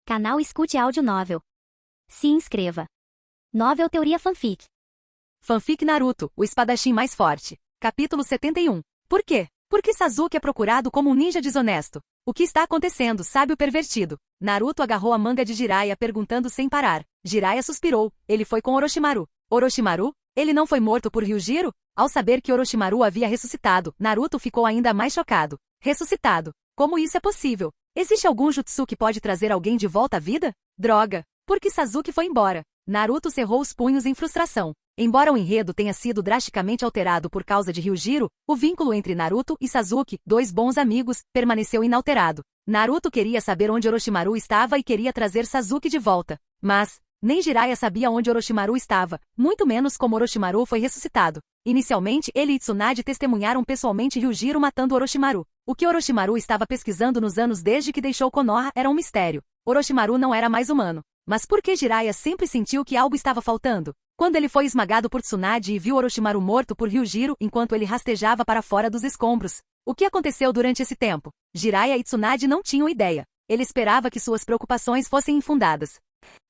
Canal Escute Áudio Novel. Se inscreva. Novel Teoria Fanfic. Fanfic Naruto, o espadachim mais forte. Capítulo 71. Por quê? Porque Sasuke é procurado como um ninja desonesto. O que está acontecendo, sábio pervertido? Naruto agarrou a manga de Jiraiya perguntando sem parar. Jiraiya suspirou. Ele foi com Orochimaru. Orochimaru? Ele não foi morto por Ryujiro? Ao saber que Orochimaru havia ressuscitado, Naruto ficou ainda mais chocado. Ressuscitado? Como isso é possível? Existe algum jutsu que pode trazer alguém de volta à vida? Droga! Porque Sasuke foi embora. Naruto cerrou os punhos em frustração. Embora o enredo tenha sido drasticamente alterado por causa de Ryujiro, o vínculo entre Naruto e Sasuke, dois bons amigos, permaneceu inalterado. Naruto queria saber onde Orochimaru estava e queria trazer Sasuke de volta. Mas nem Jiraiya sabia onde Orochimaru estava, muito menos como Orochimaru foi ressuscitado. Inicialmente, ele e Tsunade testemunharam pessoalmente Ryujiro matando Orochimaru. O que Orochimaru estava pesquisando nos anos desde que deixou Konoha era um mistério. Orochimaru não era mais humano. Mas por que Jiraiya sempre sentiu que algo estava faltando? Quando ele foi esmagado por Tsunade e viu Orochimaru morto por Ryujiro enquanto ele rastejava para fora dos escombros. O que aconteceu durante esse tempo? Jiraiya e Tsunade não tinham ideia. Ele esperava que suas preocupações fossem infundadas.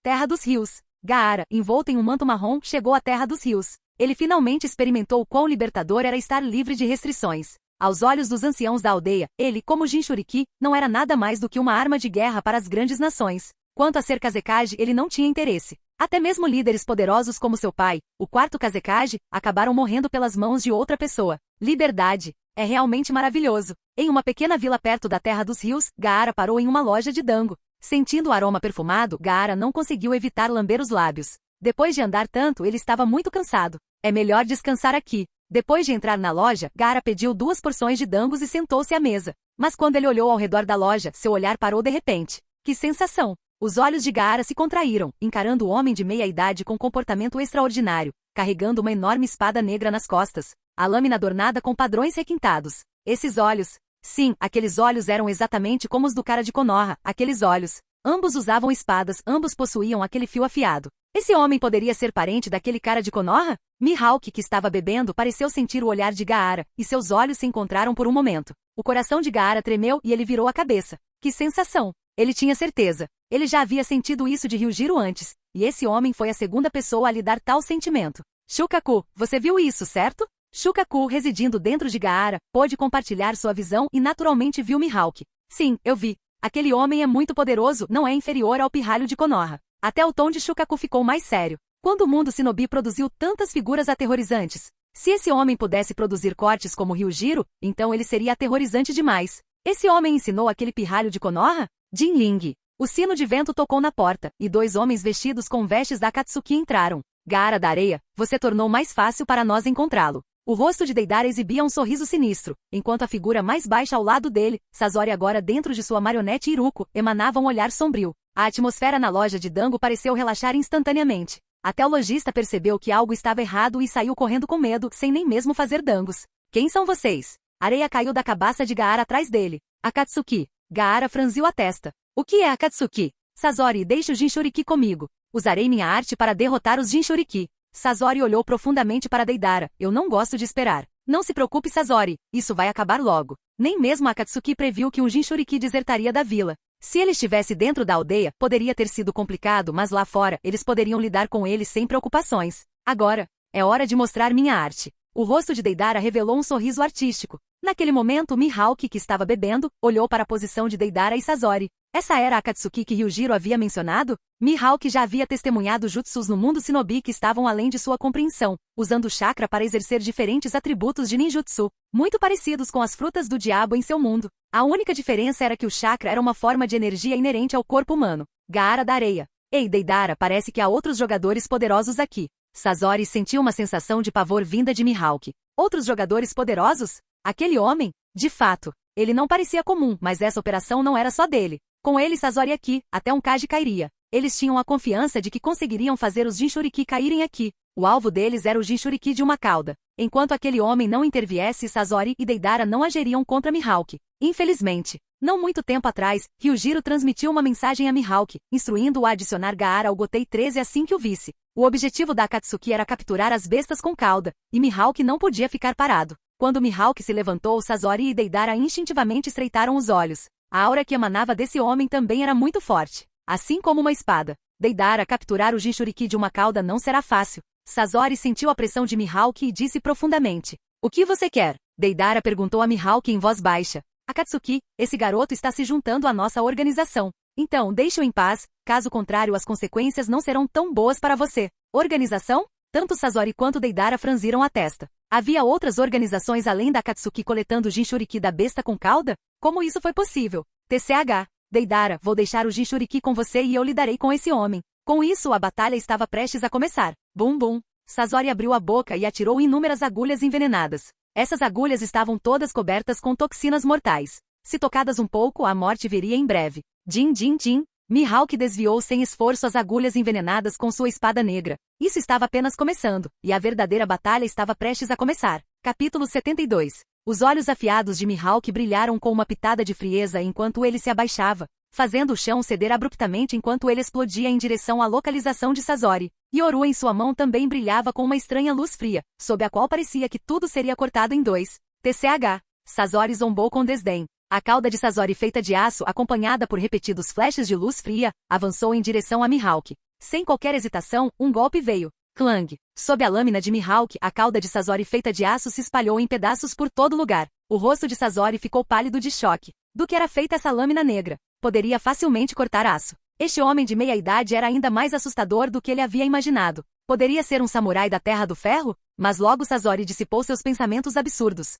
Terra dos Rios. Gaara, envolto em um manto marrom, chegou à Terra dos Rios. Ele finalmente experimentou quão libertador era estar livre de restrições. Aos olhos dos anciãos da aldeia, ele, como Jinchuriki, não era nada mais do que uma arma de guerra para as grandes nações. Quanto a ser Kazekage, ele não tinha interesse. Até mesmo líderes poderosos como seu pai, o quarto Kazekage, acabaram morrendo pelas mãos de outra pessoa. Liberdade. É realmente maravilhoso. Em uma pequena vila perto da Terra dos Rios, Gaara parou em uma loja de dango. Sentindo o aroma perfumado, Gaara não conseguiu evitar lamber os lábios. Depois de andar tanto, ele estava muito cansado. É melhor descansar aqui. Depois de entrar na loja, Gaara pediu 2 porções de dangos e sentou-se à mesa. Mas quando ele olhou ao redor da loja, seu olhar parou de repente. Que sensação! Os olhos de Gaara se contraíram, encarando o homem de meia-idade com comportamento extraordinário, carregando uma enorme espada negra nas costas, a lâmina adornada com padrões requintados. Esses olhos... Sim, aqueles olhos eram exatamente como os do cara de Konoha, aqueles olhos. Ambos usavam espadas, ambos possuíam aquele fio afiado. Esse homem poderia ser parente daquele cara de Konoha? Mihawk, que estava bebendo, pareceu sentir o olhar de Gaara, e seus olhos se encontraram por um momento. O coração de Gaara tremeu e ele virou a cabeça. Que sensação! Ele tinha certeza. Ele já havia sentido isso de Ryujiro antes, e esse homem foi a segunda pessoa a lhe dar tal sentimento. Shukaku, você viu isso, certo? Shukaku, residindo dentro de Gaara, pôde compartilhar sua visão e naturalmente viu Mihawk. Sim, eu vi. Aquele homem é muito poderoso, não é inferior ao pirralho de Konoha. Até o tom de Shukaku ficou mais sério. Quando o mundo shinobi produziu tantas figuras aterrorizantes? Se esse homem pudesse produzir cortes como Ryujiro, então ele seria aterrorizante demais. Esse homem ensinou aquele pirralho de Konoha? Jinling. O sino de vento tocou na porta, e 2 homens vestidos com vestes da Akatsuki entraram. Gaara da Areia, você tornou mais fácil para nós encontrá-lo. O rosto de Deidara exibia um sorriso sinistro, enquanto a figura mais baixa ao lado dele, Sasori agora dentro de sua marionete Iruko, emanava um olhar sombrio. A atmosfera na loja de dango pareceu relaxar instantaneamente. Até o lojista percebeu que algo estava errado e saiu correndo com medo, sem nem mesmo fazer dangos. Quem são vocês? Areia caiu da cabaça de Gaara atrás dele. Akatsuki. Gaara franziu a testa. O que é Akatsuki? Sasori, deixe o Jinchuriki comigo. Usarei minha arte para derrotar os Jinchuriki. Sasori olhou profundamente para Deidara. Eu não gosto de esperar. Não se preocupe, Sasori. Isso vai acabar logo. Nem mesmo Akatsuki previu que um Jinchuriki desertaria da vila. Se ele estivesse dentro da aldeia, poderia ter sido complicado, mas lá fora, eles poderiam lidar com ele sem preocupações. Agora, é hora de mostrar minha arte. O rosto de Deidara revelou um sorriso artístico. Naquele momento, Mihawk, que estava bebendo, olhou para a posição de Deidara e Sasori. Essa era a Akatsuki que Ryujiro havia mencionado? Mihawk já havia testemunhado jutsus no mundo shinobi que estavam além de sua compreensão, usando o chakra para exercer diferentes atributos de ninjutsu, muito parecidos com as frutas do diabo em seu mundo. A única diferença era que o chakra era uma forma de energia inerente ao corpo humano. Gaara da Areia. Ei, Deidara, parece que há outros jogadores poderosos aqui. Sasori sentiu uma sensação de pavor vinda de Mihawk. Outros jogadores poderosos? Aquele homem? De fato, ele não parecia comum, mas essa operação não era só dele. Com ele Sasori aqui, até um Kage cairia. Eles tinham a confiança de que conseguiriam fazer os Jinchuriki caírem aqui. O alvo deles era o Jinchuriki de uma cauda. Enquanto aquele homem não interviesse, Sasori e Deidara não agiriam contra Mihawk. Infelizmente, não muito tempo atrás, Ryujiro transmitiu uma mensagem a Mihawk, instruindo-o a adicionar Gaara ao Gotei 13 assim que o visse. O objetivo da Akatsuki era capturar as bestas com cauda, e Mihawk não podia ficar parado. Quando Mihawk se levantou, Sasori e Deidara instintivamente estreitaram os olhos. A aura que emanava desse homem também era muito forte. assim como uma espada. Deidara, capturar o Jinchuriki de uma cauda não será fácil. Sasori sentiu a pressão de Mihawk e disse profundamente. O que você quer? Deidara perguntou a Mihawk em voz baixa. Akatsuki, esse garoto está se juntando à nossa organização. Então, deixe-o em paz, caso contrário as consequências não serão tão boas para você. Organização? Tanto Sasori quanto Deidara franziram a testa. Havia outras organizações além da Akatsuki coletando o Jinchuriki da besta com cauda? Como isso foi possível? TCH. Deidara, vou deixar o Jinchuriki com você e eu lidarei com esse homem. Com isso, a batalha estava prestes a começar. Bum bum. Sasori abriu a boca e atirou inúmeras agulhas envenenadas. Essas agulhas estavam todas cobertas com toxinas mortais. Se tocadas um pouco, a morte viria em breve. Din din din. Mihawk desviou sem esforço as agulhas envenenadas com sua espada negra. Isso estava apenas começando, e a verdadeira batalha estava prestes a começar. Capítulo 72. Os olhos afiados de Mihawk brilharam com uma pitada de frieza enquanto ele se abaixava, fazendo o chão ceder abruptamente enquanto ele explodia em direção à localização de Sasori. Yoru em sua mão também brilhava com uma estranha luz fria, sob a qual parecia que tudo seria cortado em dois. TCH. Sasori zombou com desdém. A cauda de Sasori feita de aço, acompanhada por repetidos flashes de luz fria, avançou em direção a Mihawk. Sem qualquer hesitação, um golpe veio. Clang! Sob a lâmina de Mihawk, a cauda de Sasori feita de aço se espalhou em pedaços por todo lugar. O rosto de Sasori ficou pálido de choque. Do que era feita essa lâmina negra? Poderia facilmente cortar aço. Este homem de meia-idade era ainda mais assustador do que ele havia imaginado. Poderia ser um samurai da Terra do Ferro? Mas logo Sasori dissipou seus pensamentos absurdos.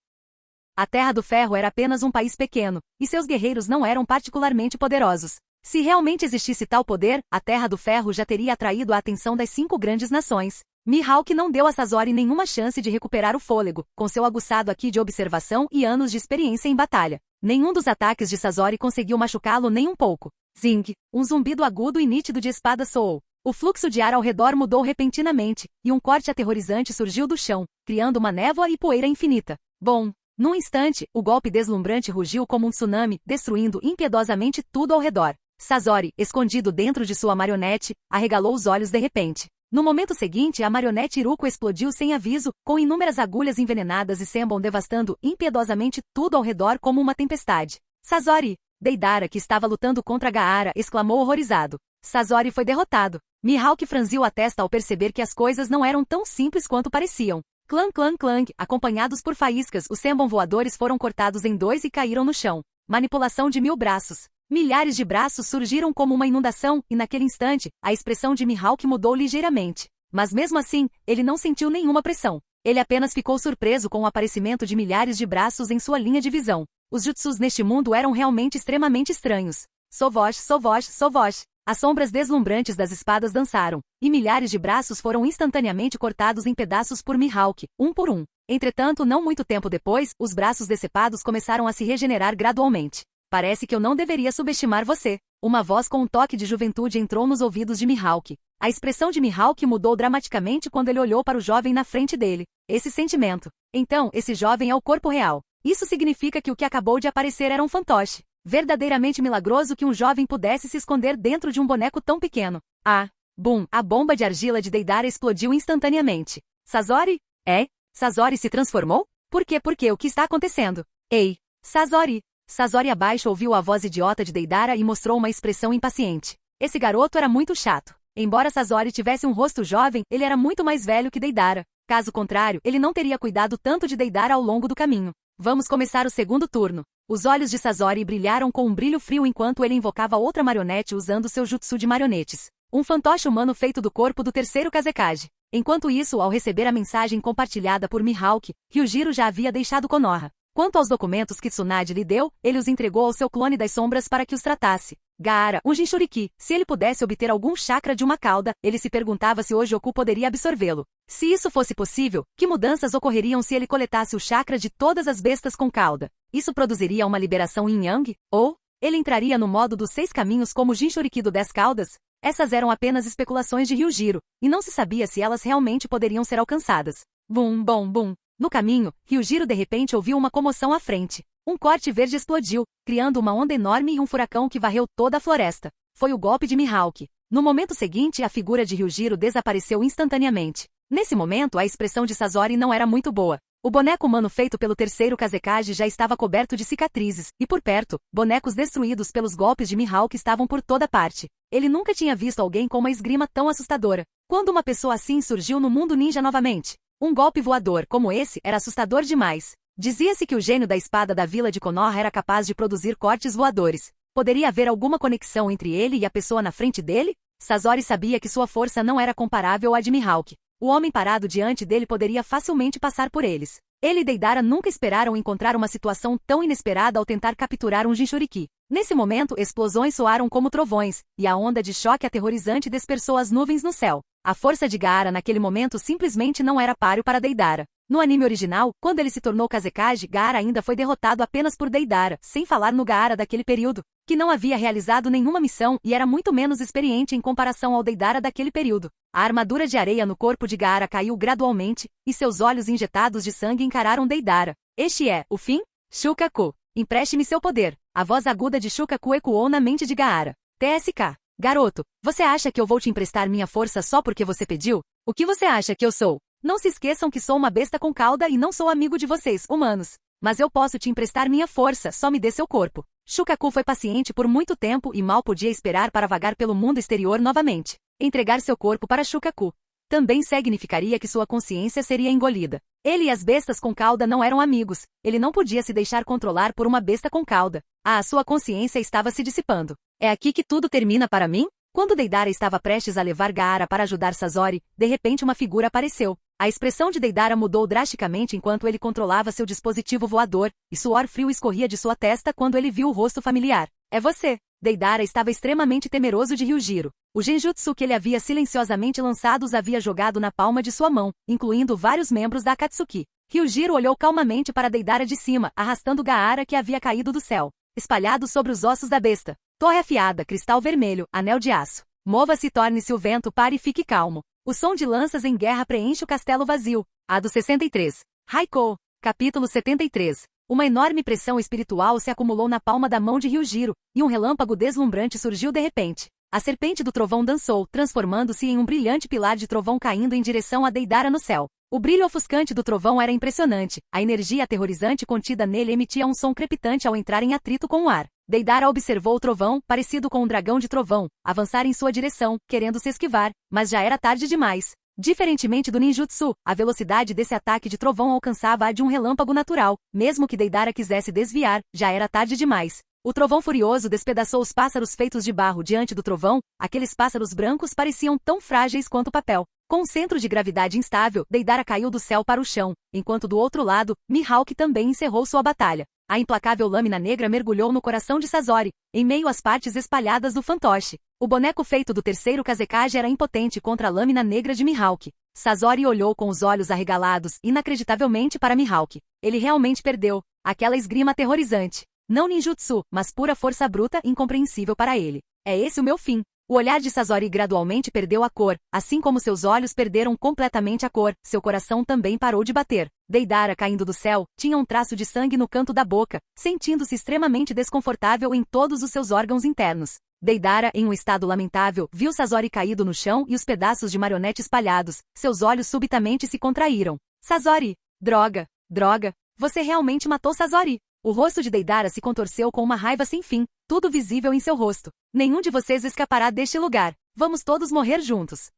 A Terra do Ferro era apenas um país pequeno, e seus guerreiros não eram particularmente poderosos. Se realmente existisse tal poder, a Terra do Ferro já teria atraído a atenção das 5 grandes nações. Mihawk não deu a Sasori nenhuma chance de recuperar o fôlego, com seu aguçado aqui de observação e anos de experiência em batalha. Nenhum dos ataques de Sasori conseguiu machucá-lo nem um pouco. Zing! Um zumbido agudo e nítido de espada soou. O fluxo de ar ao redor mudou repentinamente, e um corte aterrorizante surgiu do chão, criando uma névoa e poeira infinita. Bom! Num instante, o golpe deslumbrante rugiu como um tsunami, destruindo impiedosamente tudo ao redor. Sasori, escondido dentro de sua marionete, arregalou os olhos de repente. No momento seguinte, a marionete Iruko explodiu sem aviso, com inúmeras agulhas envenenadas e Senbon devastando impiedosamente tudo ao redor como uma tempestade. Sasori! Deidara, que estava lutando contra Gaara, exclamou horrorizado. Sasori foi derrotado. Mihawk franziu a testa ao perceber que as coisas não eram tão simples quanto pareciam. Clang clang clang, acompanhados por faíscas, os Senbon voadores foram cortados em 2 e caíram no chão. Manipulação de 1000 braços. Milhares de braços surgiram como uma inundação, e naquele instante, a expressão de Mihawk mudou ligeiramente. Mas mesmo assim, ele não sentiu nenhuma pressão. Ele apenas ficou surpreso com o aparecimento de milhares de braços em sua linha de visão. Os jutsus neste mundo eram realmente extremamente estranhos. Sovosh, sovosh, sovosh. As sombras deslumbrantes das espadas dançaram, e milhares de braços foram instantaneamente cortados em pedaços por Mihawk, um por um. Entretanto, não muito tempo depois, os braços decepados começaram a se regenerar gradualmente. Parece que eu não deveria subestimar você. Uma voz com um toque de juventude entrou nos ouvidos de Mihawk. A expressão de Mihawk mudou dramaticamente quando ele olhou para o jovem na frente dele. Esse sentimento. Então, esse jovem é o corpo real. Isso significa que o que acabou de aparecer era um fantoche. Verdadeiramente milagroso que um jovem pudesse se esconder dentro de um boneco tão pequeno. Ah! Bum! A bomba de argila de Deidara explodiu instantaneamente. Sasori? É? Sasori se transformou? Por quê? O que está acontecendo? Ei! Sasori! Sasori abaixo ouviu a voz idiota de Deidara e mostrou uma expressão impaciente. Esse garoto era muito chato. Embora Sasori tivesse um rosto jovem, ele era muito mais velho que Deidara. Caso contrário, ele não teria cuidado tanto de Deidara ao longo do caminho. Vamos começar o segundo turno. Os olhos de Sasori brilharam com um brilho frio enquanto ele invocava outra marionete usando seu jutsu de marionetes. Um fantoche humano feito do corpo do terceiro Kazekage. Enquanto isso, ao receber a mensagem compartilhada por Mihawk, Ryujiro já havia deixado Konoha. Quanto aos documentos que Tsunade lhe deu, ele os entregou ao seu clone das sombras para que os tratasse. Gaara, um Jinchuriki, se ele pudesse obter algum chakra de uma cauda, ele se perguntava se Ojoku poderia absorvê-lo. Se isso fosse possível, que mudanças ocorreriam se ele coletasse o chakra de todas as bestas com cauda? Isso produziria uma liberação yin-yang? Ou, ele entraria no modo dos 6 caminhos como Jinchuriki do 10 caudas? Essas eram apenas especulações de Ryujiro, e não se sabia se elas realmente poderiam ser alcançadas. Bum, bum, bum. No caminho, Ryujiro de repente ouviu uma comoção à frente. Um corte verde explodiu, criando uma onda enorme e um furacão que varreu toda a floresta. Foi o golpe de Mihawk. No momento seguinte, a figura de Ryujiro desapareceu instantaneamente. Nesse momento, a expressão de Sasori não era muito boa. O boneco humano feito pelo terceiro Kazekage já estava coberto de cicatrizes, e por perto, bonecos destruídos pelos golpes de Mihawk estavam por toda parte. Ele nunca tinha visto alguém com uma esgrima tão assustadora. Quando uma pessoa assim surgiu no mundo ninja novamente, um golpe voador como esse era assustador demais. Dizia-se que o gênio da espada da vila de Konoha era capaz de produzir cortes voadores. Poderia haver alguma conexão entre ele e a pessoa na frente dele? Sasori sabia que sua força não era comparável à de Mihawk. O homem parado diante dele poderia facilmente passar por eles. Ele e Deidara nunca esperaram encontrar uma situação tão inesperada ao tentar capturar um Jinchuriki. Nesse momento, explosões soaram como trovões, e a onda de choque aterrorizante dispersou as nuvens no céu. A força de Gaara naquele momento simplesmente não era páreo para Deidara. No anime original, quando ele se tornou Kazekage, Gaara ainda foi derrotado apenas por Deidara, sem falar no Gaara daquele período, que não havia realizado nenhuma missão e era muito menos experiente em comparação ao Deidara daquele período. A armadura de areia no corpo de Gaara caiu gradualmente, e seus olhos injetados de sangue encararam Deidara. Este é o fim? Shukaku, empreste-me seu poder. A voz aguda de Shukaku ecoou na mente de Gaara. TSK. Garoto, você acha que eu vou te emprestar minha força só porque você pediu? O que você acha que eu sou? Não se esqueçam que sou uma besta com cauda e não sou amigo de vocês, humanos. Mas eu posso te emprestar minha força, só me dê seu corpo. Shukaku foi paciente por muito tempo e mal podia esperar para vagar pelo mundo exterior novamente. Entregar seu corpo para Shukaku também significaria que sua consciência seria engolida. Ele e as bestas com cauda não eram amigos. Ele não podia se deixar controlar por uma besta com cauda. Sua consciência estava se dissipando. É aqui que tudo termina para mim? Quando Deidara estava prestes a levar Gaara para ajudar Sasori, de repente uma figura apareceu. A expressão de Deidara mudou drasticamente enquanto ele controlava seu dispositivo voador, e suor frio escorria de sua testa quando ele viu o rosto familiar. É você! Deidara estava extremamente temeroso de Ryujiro. O genjutsu que ele havia silenciosamente lançado os havia jogado na palma de sua mão, incluindo vários membros da Akatsuki. Ryujiro olhou calmamente para Deidara de cima, arrastando Gaara que havia caído do céu, espalhado sobre os ossos da besta. Torre afiada, cristal vermelho, anel de aço. Mova-se e torne-se o vento, pare e fique calmo. O som de lanças em guerra preenche o castelo vazio. A do 63. Haikou. Capítulo 73. Uma enorme pressão espiritual se acumulou na palma da mão de Ryujiro, e um relâmpago deslumbrante surgiu de repente. A serpente do trovão dançou, transformando-se em um brilhante pilar de trovão caindo em direção a Deidara no céu. O brilho ofuscante do trovão era impressionante. A energia aterrorizante contida nele emitia um som crepitante ao entrar em atrito com o ar. Deidara observou o trovão, parecido com um dragão de trovão, avançar em sua direção, querendo se esquivar, mas já era tarde demais. Diferentemente do ninjutsu, a velocidade desse ataque de trovão alcançava a de um relâmpago natural. Mesmo que Deidara quisesse desviar, já era tarde demais. O trovão furioso despedaçou os pássaros feitos de barro diante do trovão. Aqueles pássaros brancos pareciam tão frágeis quanto papel. Com um centro de gravidade instável, Deidara caiu do céu para o chão, enquanto do outro lado, Mihawk também encerrou sua batalha. A implacável lâmina negra mergulhou no coração de Sasori, em meio às partes espalhadas do fantoche. O boneco feito do terceiro Kazekage era impotente contra a lâmina negra de Mihawk. Sasori olhou com os olhos arregalados, inacreditavelmente para Mihawk. Ele realmente perdeu. Aquela esgrima aterrorizante. Não ninjutsu, mas pura força bruta incompreensível para ele. É esse o meu fim. O olhar de Sasori gradualmente perdeu a cor, assim como seus olhos perderam completamente a cor, seu coração também parou de bater. Deidara, caindo do céu, tinha um traço de sangue no canto da boca, sentindo-se extremamente desconfortável em todos os seus órgãos internos. Deidara, em um estado lamentável, viu Sasori caído no chão e os pedaços de marionete espalhados. Seus olhos subitamente se contraíram. Sasori! Droga! Droga! Você realmente matou Sasori! O rosto de Deidara se contorceu com uma raiva sem fim, tudo visível em seu rosto. Nenhum de vocês escapará deste lugar. Vamos todos morrer juntos.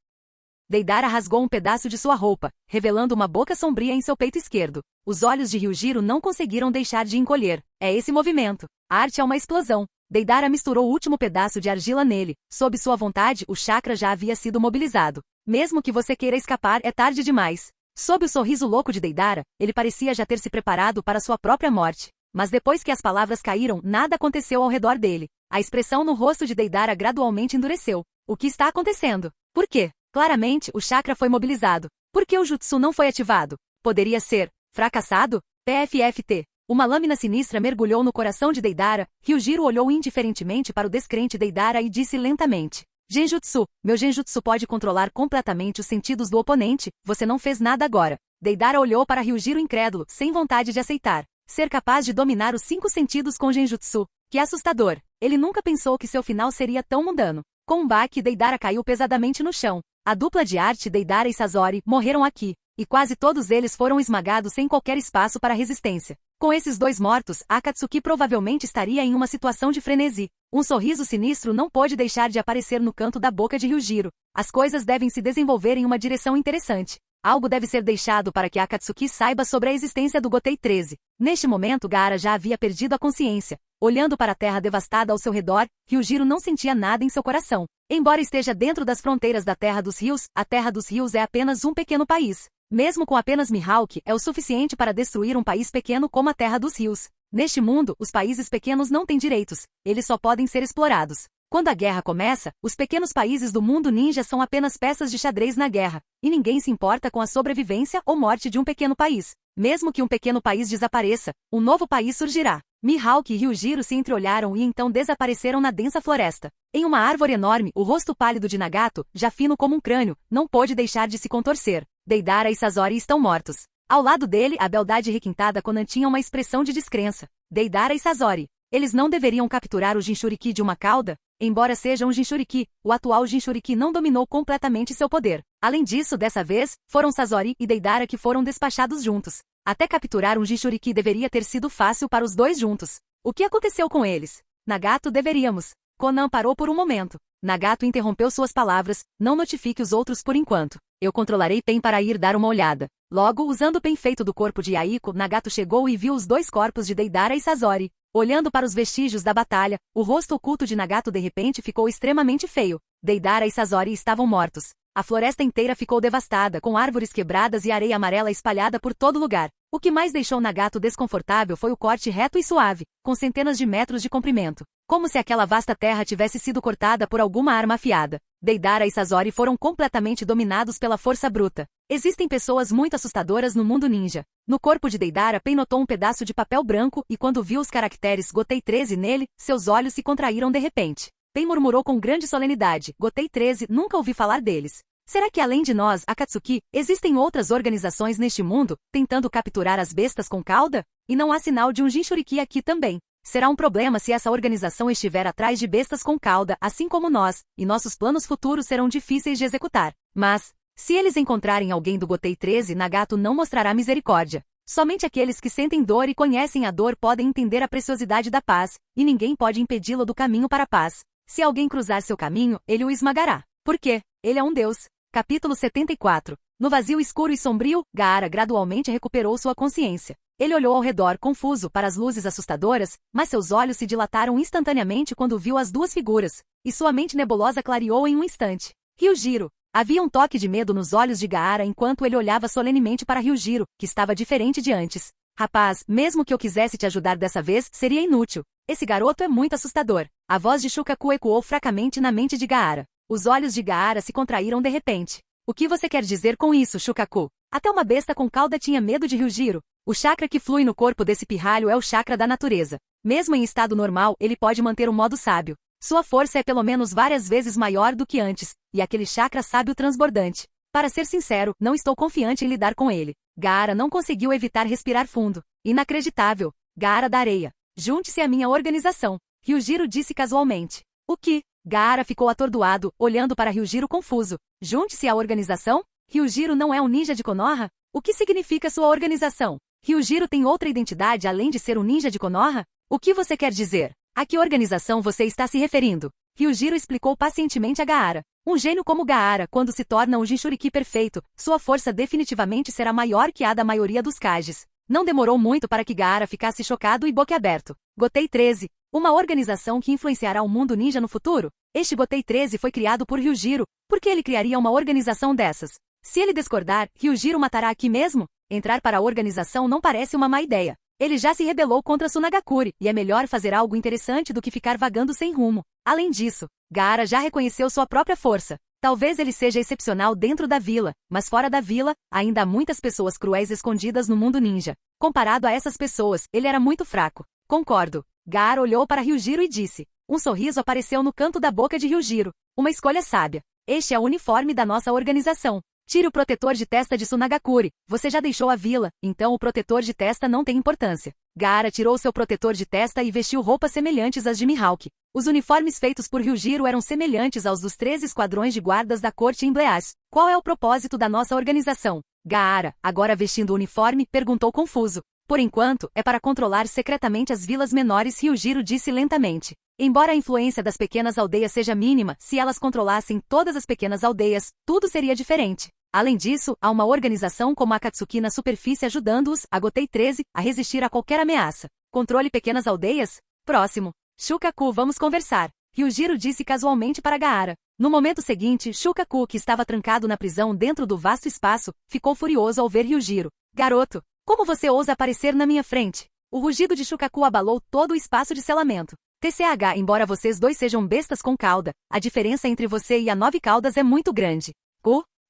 Deidara rasgou um pedaço de sua roupa, revelando uma boca sombria em seu peito esquerdo. Os olhos de Ryujiro não conseguiram deixar de encolher. É esse movimento. A arte é uma explosão. Deidara misturou o último pedaço de argila nele. Sob sua vontade, o chakra já havia sido mobilizado. Mesmo que você queira escapar, é tarde demais. Sob o sorriso louco de Deidara, ele parecia já ter se preparado para sua própria morte. Mas depois que as palavras caíram, nada aconteceu ao redor dele. A expressão no rosto de Deidara gradualmente endureceu. O que está acontecendo? Por quê? Claramente, o chakra foi mobilizado. Por que o jutsu não foi ativado? Poderia ser fracassado? PFFT. Uma lâmina sinistra mergulhou no coração de Deidara. Ryujiro olhou indiferentemente para o descrente Deidara e disse lentamente: Genjutsu, meu genjutsu pode controlar completamente os sentidos do oponente. Você não fez nada agora. Deidara olhou para Ryujiro incrédulo, sem vontade de aceitar. Ser capaz de dominar os 5 sentidos com genjutsu. Que assustador. Ele nunca pensou que seu final seria tão mundano. Com um baque, Deidara caiu pesadamente no chão. A dupla de arte Deidara e Sasori morreram aqui. e quase todos eles foram esmagados sem qualquer espaço para resistência. Com esses 2 mortos, Akatsuki provavelmente estaria em uma situação de frenesi. Um sorriso sinistro não pôde deixar de aparecer no canto da boca de Ryujiro. As coisas devem se desenvolver em uma direção interessante. Algo deve ser deixado para que Akatsuki saiba sobre a existência do Gotei 13. Neste momento Gaara já havia perdido a consciência. Olhando para a terra devastada ao seu redor, Ryujiro não sentia nada em seu coração. Embora esteja dentro das fronteiras da Terra dos Rios, a Terra dos Rios é apenas um pequeno país. Mesmo com apenas Mihawk, é o suficiente para destruir um país pequeno como a Terra dos Rios. Neste mundo, os países pequenos não têm direitos, eles só podem ser explorados. Quando a guerra começa, os pequenos países do mundo ninja são apenas peças de xadrez na guerra, e ninguém se importa com a sobrevivência ou morte de um pequeno país. Mesmo que um pequeno país desapareça, um novo país surgirá. Mihawk e Ryujiro se entreolharam e então desapareceram na densa floresta. Em uma árvore enorme, o rosto pálido de Nagato, já fino como um crânio, não pôde deixar de se contorcer. Deidara e Sasori estão mortos. Ao lado dele, a beldade requintada Conan tinha uma expressão de descrença. Deidara e Sasori. Eles não deveriam capturar o Jinchuriki de uma cauda? Embora seja um Jinchuriki, o atual Jinchuriki não dominou completamente seu poder. Além disso, dessa vez, foram Sasori e Deidara que foram despachados juntos. Até capturar um Jinchuriki deveria ter sido fácil para os 2 juntos. O que aconteceu com eles? Nagato, deveríamos. Conan parou por um momento. Nagato interrompeu suas palavras. Não notifique os outros por enquanto. Eu controlarei Pen para ir dar uma olhada. Logo, usando o Pen feito do corpo de Yaiko, Nagato chegou e viu os 2 corpos de Deidara e Sasori. Olhando para os vestígios da batalha, o rosto oculto de Nagato de repente ficou extremamente feio. Deidara e Sasori estavam mortos. A floresta inteira ficou devastada, com árvores quebradas e areia amarela espalhada por todo lugar. O que mais deixou Nagato desconfortável foi o corte reto e suave, com centenas de metros de comprimento. Como se aquela vasta terra tivesse sido cortada por alguma arma afiada. Deidara e Sasori foram completamente dominados pela força bruta. Existem pessoas muito assustadoras no mundo ninja. No corpo de Deidara, Pen notou um pedaço de papel branco e quando viu os caracteres Gotei 13 nele, seus olhos se contraíram de repente. Pen murmurou com grande solenidade, Gotei 13, nunca ouvi falar deles. Será que além de nós, Akatsuki, existem outras organizações neste mundo, tentando capturar as bestas com cauda? E não há sinal de um Jinchuriki aqui também. Será um problema se essa organização estiver atrás de bestas com cauda, assim como nós, e nossos planos futuros serão difíceis de executar. Mas, se eles encontrarem alguém do Gotei 13, Nagato não mostrará misericórdia. Somente aqueles que sentem dor e conhecem a dor podem entender a preciosidade da paz, e ninguém pode impedi-lo do caminho para a paz. Se alguém cruzar seu caminho, ele o esmagará. Por quê? Ele é um deus. Capítulo 74. No vazio escuro e sombrio, Gaara gradualmente recuperou sua consciência. Ele olhou ao redor confuso para as luzes assustadoras, mas seus olhos se dilataram instantaneamente quando viu as 2 figuras, e sua mente nebulosa clareou em um instante. Ryujiro. Havia um toque de medo nos olhos de Gaara enquanto ele olhava solenemente para Ryujiro, que estava diferente de antes. Rapaz, mesmo que eu quisesse te ajudar dessa vez, seria inútil. Esse garoto é muito assustador. A voz de Shukaku ecoou fracamente na mente de Gaara. Os olhos de Gaara se contraíram de repente. O que você quer dizer com isso, Shukaku? Até uma besta com cauda tinha medo de Ryujiro. O chakra que flui no corpo desse pirralho é o chakra da natureza. Mesmo em estado normal, ele pode manter um modo sábio. Sua força é pelo menos várias vezes maior do que antes, e aquele chakra sábio transbordante. Para ser sincero, não estou confiante em lidar com ele. Gaara não conseguiu evitar respirar fundo. Inacreditável. Gaara da areia. Junte-se à minha organização. Ryujiro disse casualmente. O que? Gaara ficou atordoado, olhando para Ryujiro confuso. Junte-se à organização? Ryujiro não é um ninja de Konoha? O que significa sua organização? Ryujiro tem outra identidade além de ser um ninja de Konoha? O que você quer dizer? A que organização você está se referindo? Ryujiro explicou pacientemente a Gaara. Um gênio como Gaara, quando se torna um Jinchuriki perfeito, sua força definitivamente será maior que a da maioria dos Kages. Não demorou muito para que Gaara ficasse chocado e boquiaberto. Gotei 13. Uma organização que influenciará o mundo ninja no futuro? Este Gotei 13 foi criado por Ryujiro. Por que ele criaria uma organização dessas? Se ele discordar, Ryujiro matará aqui mesmo? Entrar para a organização não parece uma má ideia. Ele já se rebelou contra Tsunagakure, e é melhor fazer algo interessante do que ficar vagando sem rumo. Além disso, Gaara já reconheceu sua própria força. Talvez ele seja excepcional dentro da vila, mas fora da vila, ainda há muitas pessoas cruéis escondidas no mundo ninja. Comparado a essas pessoas, ele era muito fraco. Concordo. Gaara olhou para Ryujiro e disse. Um sorriso apareceu no canto da boca de Ryujiro. Uma escolha sábia. Este é o uniforme da nossa organização. Tire o protetor de testa de Tsunagakure. Você já deixou a vila, então o protetor de testa não tem importância. Gaara tirou seu protetor de testa e vestiu roupas semelhantes às de Mihawk. Os uniformes feitos por Ryujiro eram semelhantes aos dos 13 esquadrões de guardas da corte em Bleas. Qual é o propósito da nossa organização? Gaara, agora vestindo o uniforme, perguntou confuso. Por enquanto, é para controlar secretamente as vilas menores, Ryujiro disse lentamente. Embora a influência das pequenas aldeias seja mínima, se elas controlassem todas as pequenas aldeias, tudo seria diferente. Além disso, há uma organização como a Akatsuki na superfície ajudando-os, a Gotei 13, a resistir a qualquer ameaça. Controle pequenas aldeias? Próximo. Shukaku, vamos conversar. Ryujiro disse casualmente para Gaara. No momento seguinte, Shukaku, que estava trancado na prisão dentro do vasto espaço, ficou furioso ao ver Ryujiro. Garoto, como você ousa aparecer na minha frente? O rugido de Shukaku abalou todo o espaço de selamento. TCH, embora vocês dois sejam bestas com cauda, a diferença entre você e a 9 caudas é muito grande.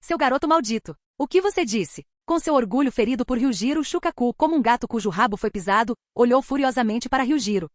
Seu garoto maldito. O que você disse? Com seu orgulho ferido por Ryujiro, Shukaku, como um gato cujo rabo foi pisado, olhou furiosamente para Ryujiro.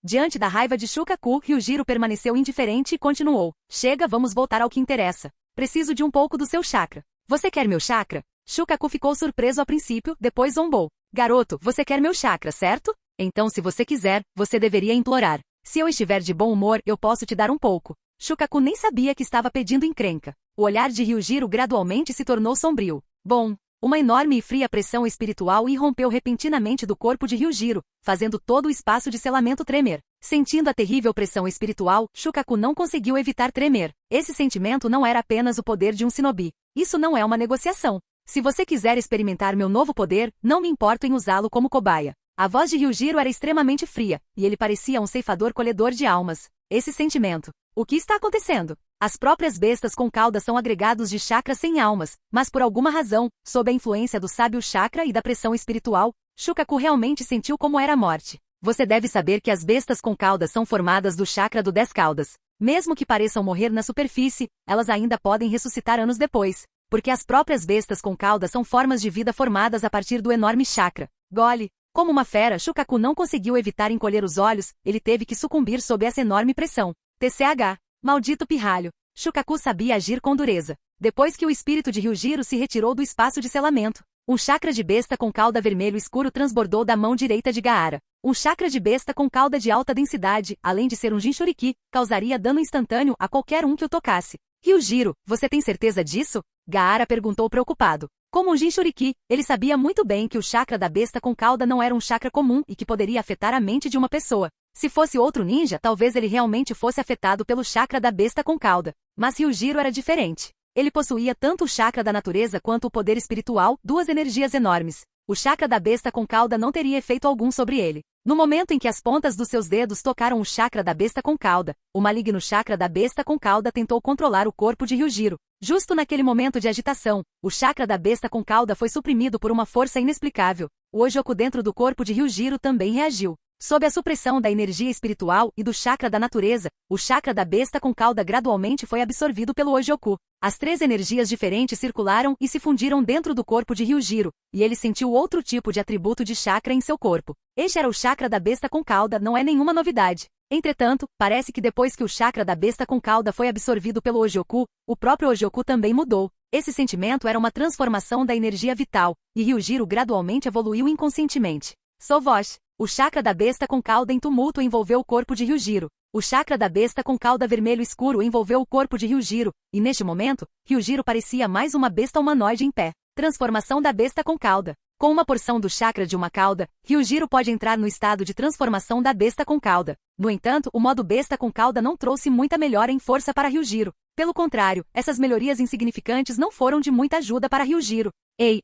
Diante da raiva de Shukaku, Ryujiro permaneceu indiferente e continuou. Chega, vamos voltar ao que interessa. Preciso de um pouco do seu chakra. Você quer meu chakra? Shukaku ficou surpreso a princípio, depois zombou. Garoto, você quer meu chakra, certo? Então se você quiser, você deveria implorar. Se eu estiver de bom humor, eu posso te dar um pouco. Shukaku nem sabia que estava pedindo encrenca. O olhar de Ryujiro gradualmente se tornou sombrio. Bom, uma enorme e fria pressão espiritual irrompeu repentinamente do corpo de Ryujiro, fazendo todo o espaço de selamento tremer. Sentindo a terrível pressão espiritual, Shukaku não conseguiu evitar tremer. Esse sentimento não era apenas o poder de um shinobi. Isso não é uma negociação. Se você quiser experimentar meu novo poder, não me importo em usá-lo como cobaia. A voz de Ryujiro era extremamente fria, e ele parecia um ceifador colhedor de almas. Esse sentimento. O que está acontecendo? As próprias bestas com cauda são agregados de chakras sem almas, mas por alguma razão, sob a influência do sábio chakra e da pressão espiritual, Shukaku realmente sentiu como era a morte. Você deve saber que as bestas com cauda são formadas do chakra do 10 caudas. Mesmo que pareçam morrer na superfície, elas ainda podem ressuscitar anos depois, porque as próprias bestas com cauda são formas de vida formadas a partir do enorme chakra. Gole. Como uma fera, Shukaku não conseguiu evitar encolher os olhos, ele teve que sucumbir sob essa enorme pressão. TCH. Maldito pirralho. Shukaku sabia agir com dureza. Depois que o espírito de Ryujiro se retirou do espaço de selamento, um chakra de besta com cauda vermelho escuro transbordou da mão direita de Gaara. Um chakra de besta com cauda de alta densidade, além de ser um Jinchuriki, causaria dano instantâneo a qualquer um que o tocasse. Ryujiro, você tem certeza disso? Gaara perguntou preocupado. Como um Jinchuriki, ele sabia muito bem que o chakra da besta com cauda não era um chakra comum e que poderia afetar a mente de uma pessoa. Se fosse outro ninja, talvez ele realmente fosse afetado pelo chakra da besta com cauda. Mas Ryujiro era diferente. Ele possuía tanto o chakra da natureza quanto o poder espiritual, duas energias enormes. O chakra da besta com cauda não teria efeito algum sobre ele. No momento em que as pontas dos seus dedos tocaram o chakra da besta com cauda, o maligno chakra da besta com cauda tentou controlar o corpo de Ryujiro. Justo naquele momento de agitação, o chakra da besta com cauda foi suprimido por uma força inexplicável. O Ojoku dentro do corpo de Ryujiro também reagiu. Sob a supressão da energia espiritual e do chakra da natureza, o chakra da besta com cauda gradualmente foi absorvido pelo Ojoku. As 3 energias diferentes circularam e se fundiram dentro do corpo de Ryujiro, e ele sentiu outro tipo de atributo de chakra em seu corpo. Este era o chakra da besta com cauda, não é nenhuma novidade. Entretanto, parece que depois que o chakra da besta com cauda foi absorvido pelo Ojoku, o próprio Ojoku também mudou. Esse sentimento era uma transformação da energia vital, e Ryujiro gradualmente evoluiu inconscientemente. Sovosh. O chakra da besta com cauda em tumulto envolveu o corpo de Ryujiro. O chakra da besta com cauda vermelho escuro envolveu o corpo de Ryujiro, e neste momento, Ryujiro parecia mais uma besta humanoide em pé. Transformação da besta com cauda. Com uma porção do chakra de uma cauda, Ryujiro pode entrar no estado de transformação da besta com cauda. No entanto, o modo besta com cauda não trouxe muita melhora em força para Ryujiro. Pelo contrário, essas melhorias insignificantes não foram de muita ajuda para Ryujiro. Ei!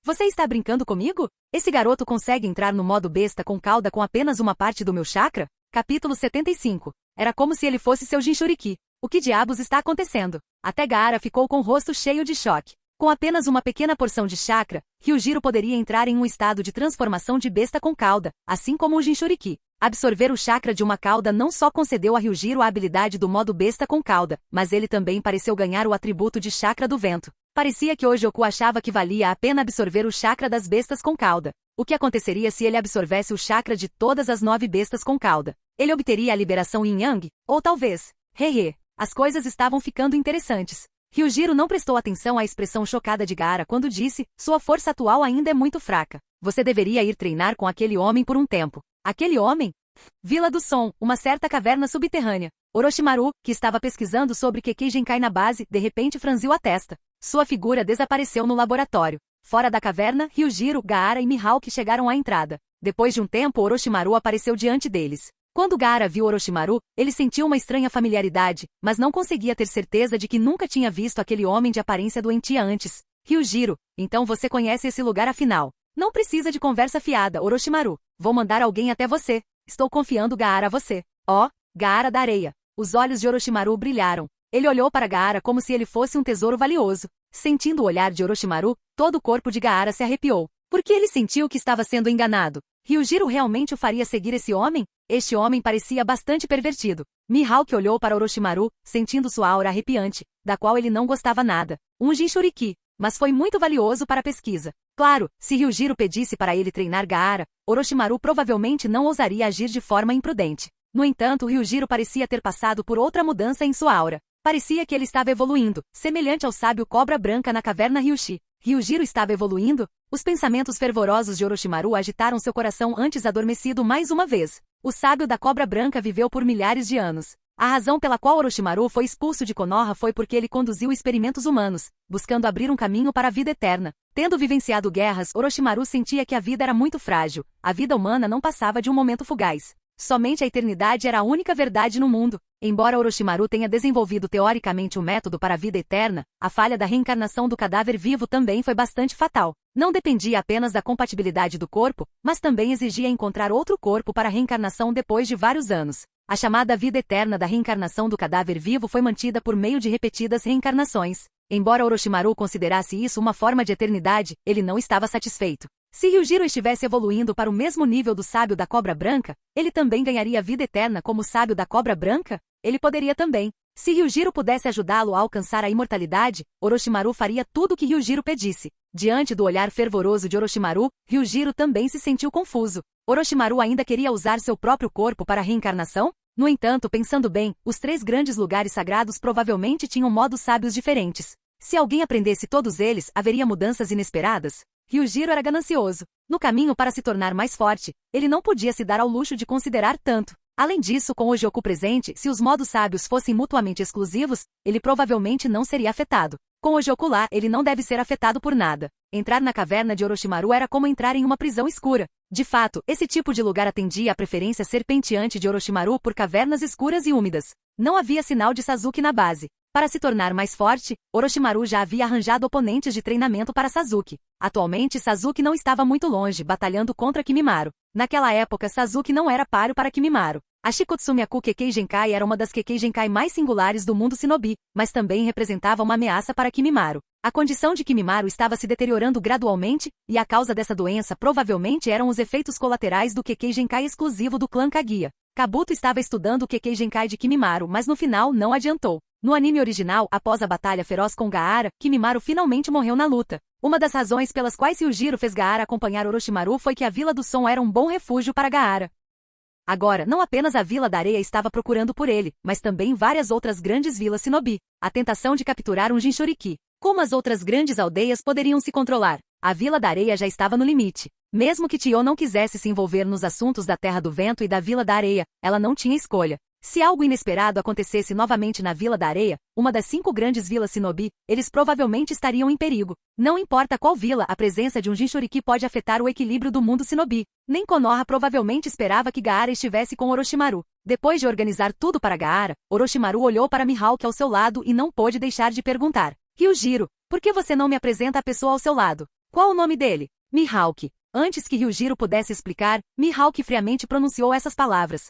Você está brincando comigo? Esse garoto consegue entrar no modo besta com cauda com apenas uma parte do meu chakra? Capítulo 75. Era como se ele fosse seu Jinchuriki. O que diabos está acontecendo? Até Gaara ficou com o rosto cheio de choque. Com apenas uma pequena porção de chakra, Ryujiro poderia entrar em um estado de transformação de besta com cauda, assim como o Jinchuriki. Absorver o chakra de uma cauda não só concedeu a Ryujiro a habilidade do modo besta com cauda, mas ele também pareceu ganhar o atributo de chakra do vento. Parecia que Ojoku achava que valia a pena absorver o chakra das bestas com cauda. O que aconteceria se ele absorvesse o chakra de todas as 9 bestas com cauda? Ele obteria a liberação Yin-Yang? Ou talvez... As coisas estavam ficando interessantes. Ryujiro não prestou atenção à expressão chocada de Gaara quando disse, sua força atual ainda é muito fraca. Você deveria ir treinar com aquele homem por um tempo. Aquele homem? Vila do Som, uma certa caverna subterrânea. Orochimaru, que estava pesquisando sobre Kekkei Genkai na base, de repente franziu a testa. Sua figura desapareceu no laboratório. Fora da caverna, Ryujiro, Gaara e Mihawk chegaram à entrada. Depois de um tempo, Orochimaru apareceu diante deles. Quando Gaara viu Orochimaru, ele sentiu uma estranha familiaridade, mas não conseguia ter certeza de que nunca tinha visto aquele homem de aparência doentia antes. Ryujiro, então você conhece esse lugar afinal. Não precisa de conversa fiada, Orochimaru. Vou mandar alguém até você. Estou confiando Gaara a você. Ó, Gaara da areia. Os olhos de Orochimaru brilharam. Ele olhou para Gaara como se ele fosse um tesouro valioso. Sentindo o olhar de Orochimaru, todo o corpo de Gaara se arrepiou. Porque ele sentiu que estava sendo enganado. Ryujiro realmente o faria seguir esse homem? Este homem parecia bastante pervertido. Mihawk olhou para Orochimaru, sentindo sua aura arrepiante, da qual ele não gostava nada. Um Jinchuriki, mas foi muito valioso para a pesquisa. Claro, se Ryujiro pedisse para ele treinar Gaara, Orochimaru provavelmente não ousaria agir de forma imprudente. No entanto, Ryujiro parecia ter passado por outra mudança em sua aura. Parecia que ele estava evoluindo, semelhante ao sábio Cobra Branca na caverna Ryushi. Ryujiro estava evoluindo? Os pensamentos fervorosos de Orochimaru agitaram seu coração antes adormecido mais uma vez. O sábio da Cobra Branca viveu por milhares de anos. A razão pela qual Orochimaru foi expulso de Konoha foi porque ele conduziu experimentos humanos, buscando abrir um caminho para a vida eterna. Tendo vivenciado guerras, Orochimaru sentia que a vida era muito frágil. A vida humana não passava de um momento fugaz. Somente a eternidade era a única verdade no mundo. Embora Orochimaru tenha desenvolvido teoricamente um método para a vida eterna, a falha da reencarnação do cadáver vivo também foi bastante fatal. Não dependia apenas da compatibilidade do corpo, mas também exigia encontrar outro corpo para a reencarnação depois de vários anos. A chamada vida eterna da reencarnação do cadáver vivo foi mantida por meio de repetidas reencarnações. Embora Orochimaru considerasse isso uma forma de eternidade, ele não estava satisfeito. Se Ryujiro estivesse evoluindo para o mesmo nível do sábio da Cobra Branca, ele também ganharia vida eterna como o sábio da Cobra Branca? Ele poderia também. Se Ryujiro pudesse ajudá-lo a alcançar a imortalidade, Orochimaru faria tudo o que Ryujiro pedisse. Diante do olhar fervoroso de Orochimaru, Ryujiro também se sentiu confuso. Orochimaru ainda queria usar seu próprio corpo para a reencarnação? No entanto, pensando bem, os 3 grandes lugares sagrados provavelmente tinham modos sábios diferentes. Se alguém aprendesse todos eles, haveria mudanças inesperadas? Ryujiro era ganancioso. No caminho para se tornar mais forte, ele não podia se dar ao luxo de considerar tanto. Além disso, com o Joku presente, se os modos sábios fossem mutuamente exclusivos, ele provavelmente não seria afetado. Com o Joku lá, ele não deve ser afetado por nada. Entrar na caverna de Orochimaru era como entrar em uma prisão escura. De fato, esse tipo de lugar atendia à preferência serpenteante de Orochimaru por cavernas escuras e úmidas. Não havia sinal de Sasuke na base. Para se tornar mais forte, Orochimaru já havia arranjado oponentes de treinamento para Sasuke. Atualmente, Sasuke não estava muito longe, batalhando contra Kimimaro. Naquela época, Sasuke não era páreo para Kimimaro. A Shikotsumiaku Kekkei Genkai era uma das Kekkei Genkai mais singulares do mundo shinobi, mas também representava uma ameaça para Kimimaro. A condição de Kimimaro estava se deteriorando gradualmente, e a causa dessa doença provavelmente eram os efeitos colaterais do Kekkei Genkai exclusivo do clã Kaguya. Kabuto estava estudando o Kekkei Genkai de Kimimaro, mas no final não adiantou. No anime original, após a batalha feroz com Gaara, Kimimaro finalmente morreu na luta. Uma das razões pelas quais Ryujiro fez Gaara acompanhar Orochimaru foi que a Vila do Som era um bom refúgio para Gaara. Agora, não apenas a Vila da Areia estava procurando por ele, mas também várias outras grandes vilas shinobi. A tentação de capturar um Jinchuriki. Como as outras grandes aldeias poderiam se controlar? A Vila da Areia já estava no limite. Mesmo que Tio não quisesse se envolver nos assuntos da Terra do Vento e da Vila da Areia, ela não tinha escolha. Se algo inesperado acontecesse novamente na Vila da Areia, uma das 5 grandes vilas shinobi, eles provavelmente estariam em perigo. Não importa qual vila, a presença de um Jinchuriki pode afetar o equilíbrio do mundo shinobi. Nem Konoha provavelmente esperava que Gaara estivesse com Orochimaru. Depois de organizar tudo para Gaara, Orochimaru olhou para Mihawk ao seu lado e não pôde deixar de perguntar. Ryujiro, por que você não me apresenta a pessoa ao seu lado? Qual o nome dele? Mihawk. Antes que Ryujiro pudesse explicar, Mihawk friamente pronunciou essas palavras.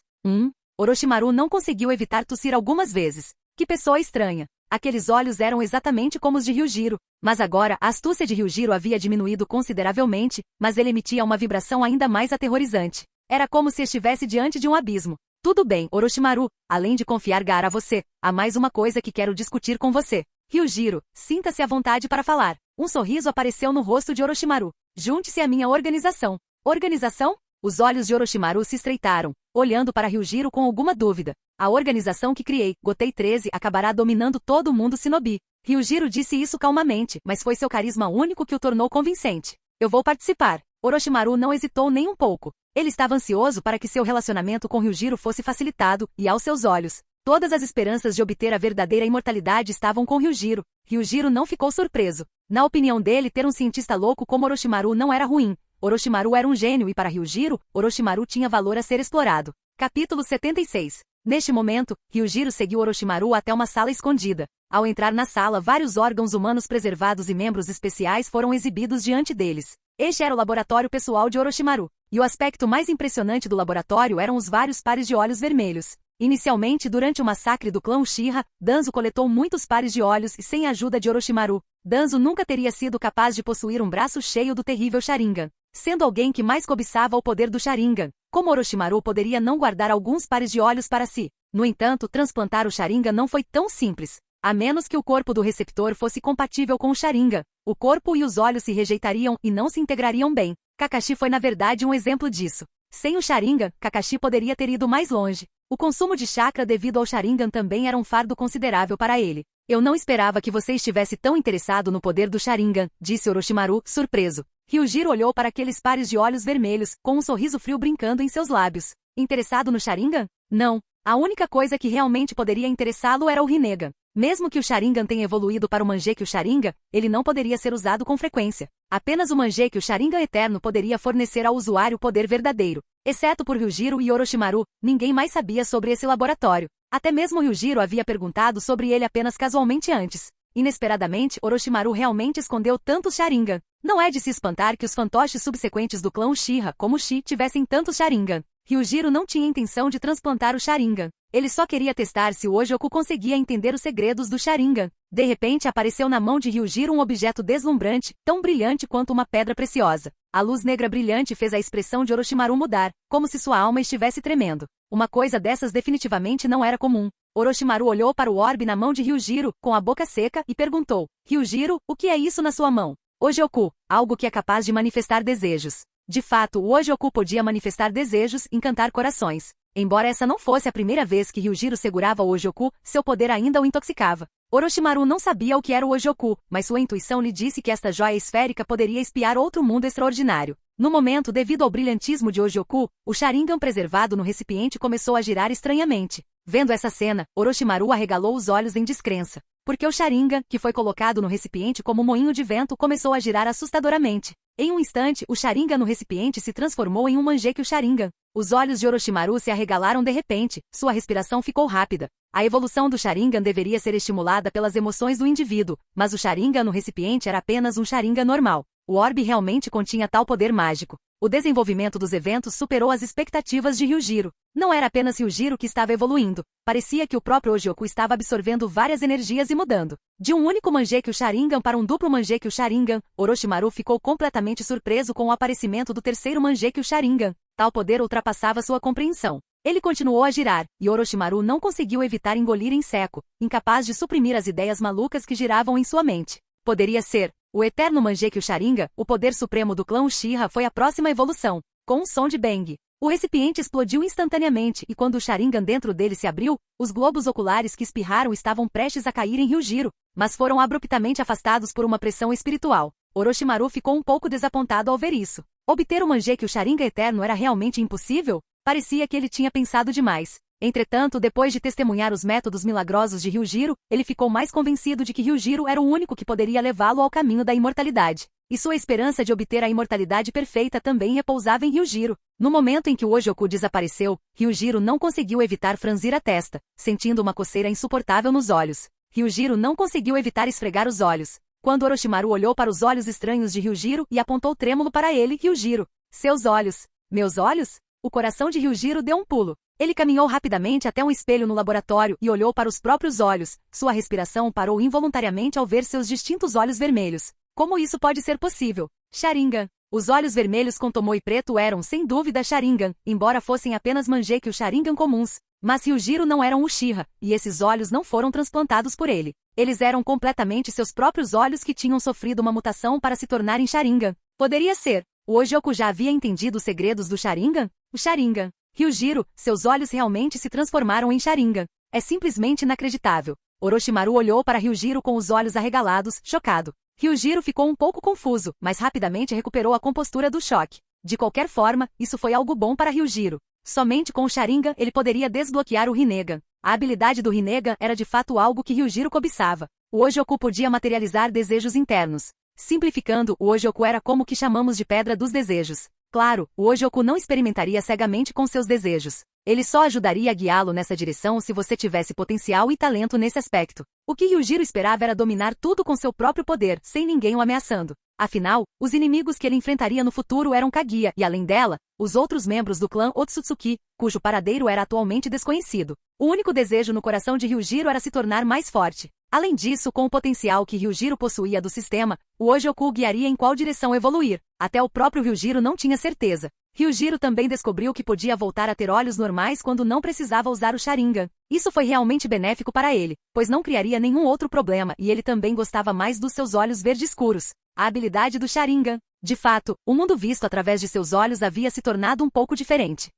Orochimaru não conseguiu evitar tossir algumas vezes. Que pessoa estranha. Aqueles olhos eram exatamente como os de Ryujiro. Mas agora, a astúcia de Ryujiro havia diminuído consideravelmente, mas ele emitia uma vibração ainda mais aterrorizante. Era como se estivesse diante de um abismo. Tudo bem, Orochimaru, além de confiar Gaara a você, há mais uma coisa que quero discutir com você. Ryujiro, sinta-se à vontade para falar. Um sorriso apareceu no rosto de Orochimaru. Junte-se à minha organização. Organização? Os olhos de Orochimaru se estreitaram, olhando para Ryujiro com alguma dúvida. A organização que criei, Gotei 13, acabará dominando todo o mundo shinobi. Ryujiro disse isso calmamente, mas foi seu carisma único que o tornou convincente. Eu vou participar. Orochimaru não hesitou nem um pouco. Ele estava ansioso para que seu relacionamento com Ryujiro fosse facilitado, e aos seus olhos, todas as esperanças de obter a verdadeira imortalidade estavam com Ryujiro. Ryujiro não ficou surpreso. Na opinião dele, ter um cientista louco como Orochimaru não era ruim. Orochimaru era um gênio e para Ryujiro, Orochimaru tinha valor a ser explorado. Capítulo 76. Neste momento, Ryujiro seguiu Orochimaru até uma sala escondida. Ao entrar na sala, vários órgãos humanos preservados e membros especiais foram exibidos diante deles. Este era o laboratório pessoal de Orochimaru. E o aspecto mais impressionante do laboratório eram os vários pares de olhos vermelhos. Inicialmente, durante o massacre do clã Uchiha, Danzo coletou muitos pares de olhos e sem a ajuda de Orochimaru, Danzo nunca teria sido capaz de possuir um braço cheio do terrível Sharingan. Sendo alguém que mais cobiçava o poder do Sharingan, como Orochimaru poderia não guardar alguns pares de olhos para si? No entanto, transplantar o Sharingan não foi tão simples. A menos que o corpo do receptor fosse compatível com o Sharingan, o corpo e os olhos se rejeitariam e não se integrariam bem. Kakashi foi na verdade um exemplo disso. Sem o Sharingan, Kakashi poderia ter ido mais longe. O consumo de chakra devido ao Sharingan também era um fardo considerável para ele. Eu não esperava que você estivesse tão interessado no poder do Sharingan, disse Orochimaru, surpreso. Ryujiro olhou para aqueles pares de olhos vermelhos, com um sorriso frio brincando em seus lábios. Interessado no Sharingan? Não. A única coisa que realmente poderia interessá-lo era o Rinnegan. Mesmo que o Sharingan tenha evoluído para o Mangekyou Sharingan, ele não poderia ser usado com frequência. Apenas o Mangekyou Sharingan eterno poderia fornecer ao usuário o poder verdadeiro. Exceto por Ryujiro e Orochimaru, ninguém mais sabia sobre esse laboratório. Até mesmo Ryujiro havia perguntado sobre ele apenas casualmente antes. Inesperadamente, Orochimaru realmente escondeu tantos Sharingan. Não é de se espantar que os fantoches subsequentes do clã Uchiha, como Shi, tivessem tantos Sharingan. Ryujiro não tinha intenção de transplantar o Sharingan. Ele só queria testar se o Ojoku conseguia entender os segredos do Sharingan. De repente apareceu na mão de Ryujiro um objeto deslumbrante, tão brilhante quanto uma pedra preciosa. A luz negra brilhante fez a expressão de Orochimaru mudar, como se sua alma estivesse tremendo. Uma coisa dessas definitivamente não era comum. Orochimaru olhou para o orbe na mão de Ryujiro, com a boca seca, e perguntou: Ryujiro, o que é isso na sua mão? Ojoku, algo que é capaz de manifestar desejos. De fato, o Ojoku podia manifestar desejos, encantar corações. Embora essa não fosse a primeira vez que Ryujiro segurava o Ojoku, seu poder ainda o intoxicava. Orochimaru não sabia o que era o Ojoku, mas sua intuição lhe disse que esta joia esférica poderia espiar outro mundo extraordinário. No momento, devido ao brilhantismo de Ojoku, o Sharingan preservado no recipiente começou a girar estranhamente. Vendo essa cena, Orochimaru arregalou os olhos em descrença. Porque o Sharingan, que foi colocado no recipiente como moinho de vento, começou a girar assustadoramente. Em um instante, o Sharingan no recipiente se transformou em um Mangekyou Sharingan. Os olhos de Orochimaru se arregalaram de repente, sua respiração ficou rápida. A evolução do Sharingan deveria ser estimulada pelas emoções do indivíduo, mas o Sharingan no recipiente era apenas um Sharingan normal. O orbe realmente continha tal poder mágico. O desenvolvimento dos eventos superou as expectativas de Ryujiro. Não era apenas Ryujiro que estava evoluindo. Parecia que o próprio Ojoku estava absorvendo várias energias e mudando. De um único Mangekyou Sharingan para um duplo Mangekyou Sharingan, Orochimaru ficou completamente surpreso com o aparecimento do terceiro Mangekyou Sharingan. Tal poder ultrapassava sua compreensão. Ele continuou a girar, e Orochimaru não conseguiu evitar engolir em seco, incapaz de suprimir as ideias malucas que giravam em sua mente. Poderia ser o eterno Mangekyou Sharingan, o poder supremo do clã Uchiha, foi a próxima evolução. Com um som de bang, o recipiente explodiu instantaneamente e quando o Sharingan dentro dele se abriu, os globos oculares que espirraram estavam prestes a cair em Ryujiro, mas foram abruptamente afastados por uma pressão espiritual. Orochimaru ficou um pouco desapontado ao ver isso. Obter o Mangekyou Sharingan eterno era realmente impossível? Parecia que ele tinha pensado demais. Entretanto, depois de testemunhar os métodos milagrosos de Ryujiro, ele ficou mais convencido de que Ryujiro era o único que poderia levá-lo ao caminho da imortalidade. E sua esperança de obter a imortalidade perfeita também repousava em Ryujiro. No momento em que o Ojoku desapareceu, Ryujiro não conseguiu evitar franzir a testa, sentindo uma coceira insuportável nos olhos. Ryujiro não conseguiu evitar esfregar os olhos. Quando Orochimaru olhou para os olhos estranhos de Ryujiro e apontou trêmulo para ele, Ryujiro. Seus olhos. Meus olhos? O coração de Ryujiro deu um pulo. Ele caminhou rapidamente até um espelho no laboratório e olhou para os próprios olhos. Sua respiração parou involuntariamente ao ver seus distintos olhos vermelhos. Como isso pode ser possível? Sharingan. Os olhos vermelhos com Tomoe preto eram, sem dúvida, Sharingan, embora fossem apenas Mangekyou Sharingan comuns. Mas Ryujiro não era um Uchiha, e esses olhos não foram transplantados por ele. Eles eram completamente seus próprios olhos que tinham sofrido uma mutação para se tornarem Sharingan. Poderia ser. O Ojoku já havia entendido os segredos do Sharingan? O Sharingan. Ryujiro, seus olhos realmente se transformaram em Sharingan. É simplesmente inacreditável. Orochimaru olhou para Ryujiro com os olhos arregalados, chocado. Ryujiro ficou um pouco confuso, mas rapidamente recuperou a compostura do choque. De qualquer forma, isso foi algo bom para Ryujiro. Somente com o Sharingan ele poderia desbloquear o Rinnegan. A habilidade do Rinnegan era de fato algo que Ryujiro cobiçava. O Ojoku podia materializar desejos internos. Simplificando, o Ojoku era como o que chamamos de pedra dos desejos. Claro, o Ojoku não experimentaria cegamente com seus desejos. Ele só ajudaria a guiá-lo nessa direção se você tivesse potencial e talento nesse aspecto. O que Ryujiro esperava era dominar tudo com seu próprio poder, sem ninguém o ameaçando. Afinal, os inimigos que ele enfrentaria no futuro eram Kaguya e, além dela, os outros membros do clã Otsutsuki, cujo paradeiro era atualmente desconhecido. O único desejo no coração de Ryujiro era se tornar mais forte. Além disso, com o potencial que Ryujiro possuía do sistema, o Ojoku o guiaria em qual direção evoluir. Até o próprio Ryujiro não tinha certeza. Ryujiro também descobriu que podia voltar a ter olhos normais quando não precisava usar o Sharingan. Isso foi realmente benéfico para ele, pois não criaria nenhum outro problema e ele também gostava mais dos seus olhos verde escuros. A habilidade do Sharingan. De fato, o mundo visto através de seus olhos havia se tornado um pouco diferente.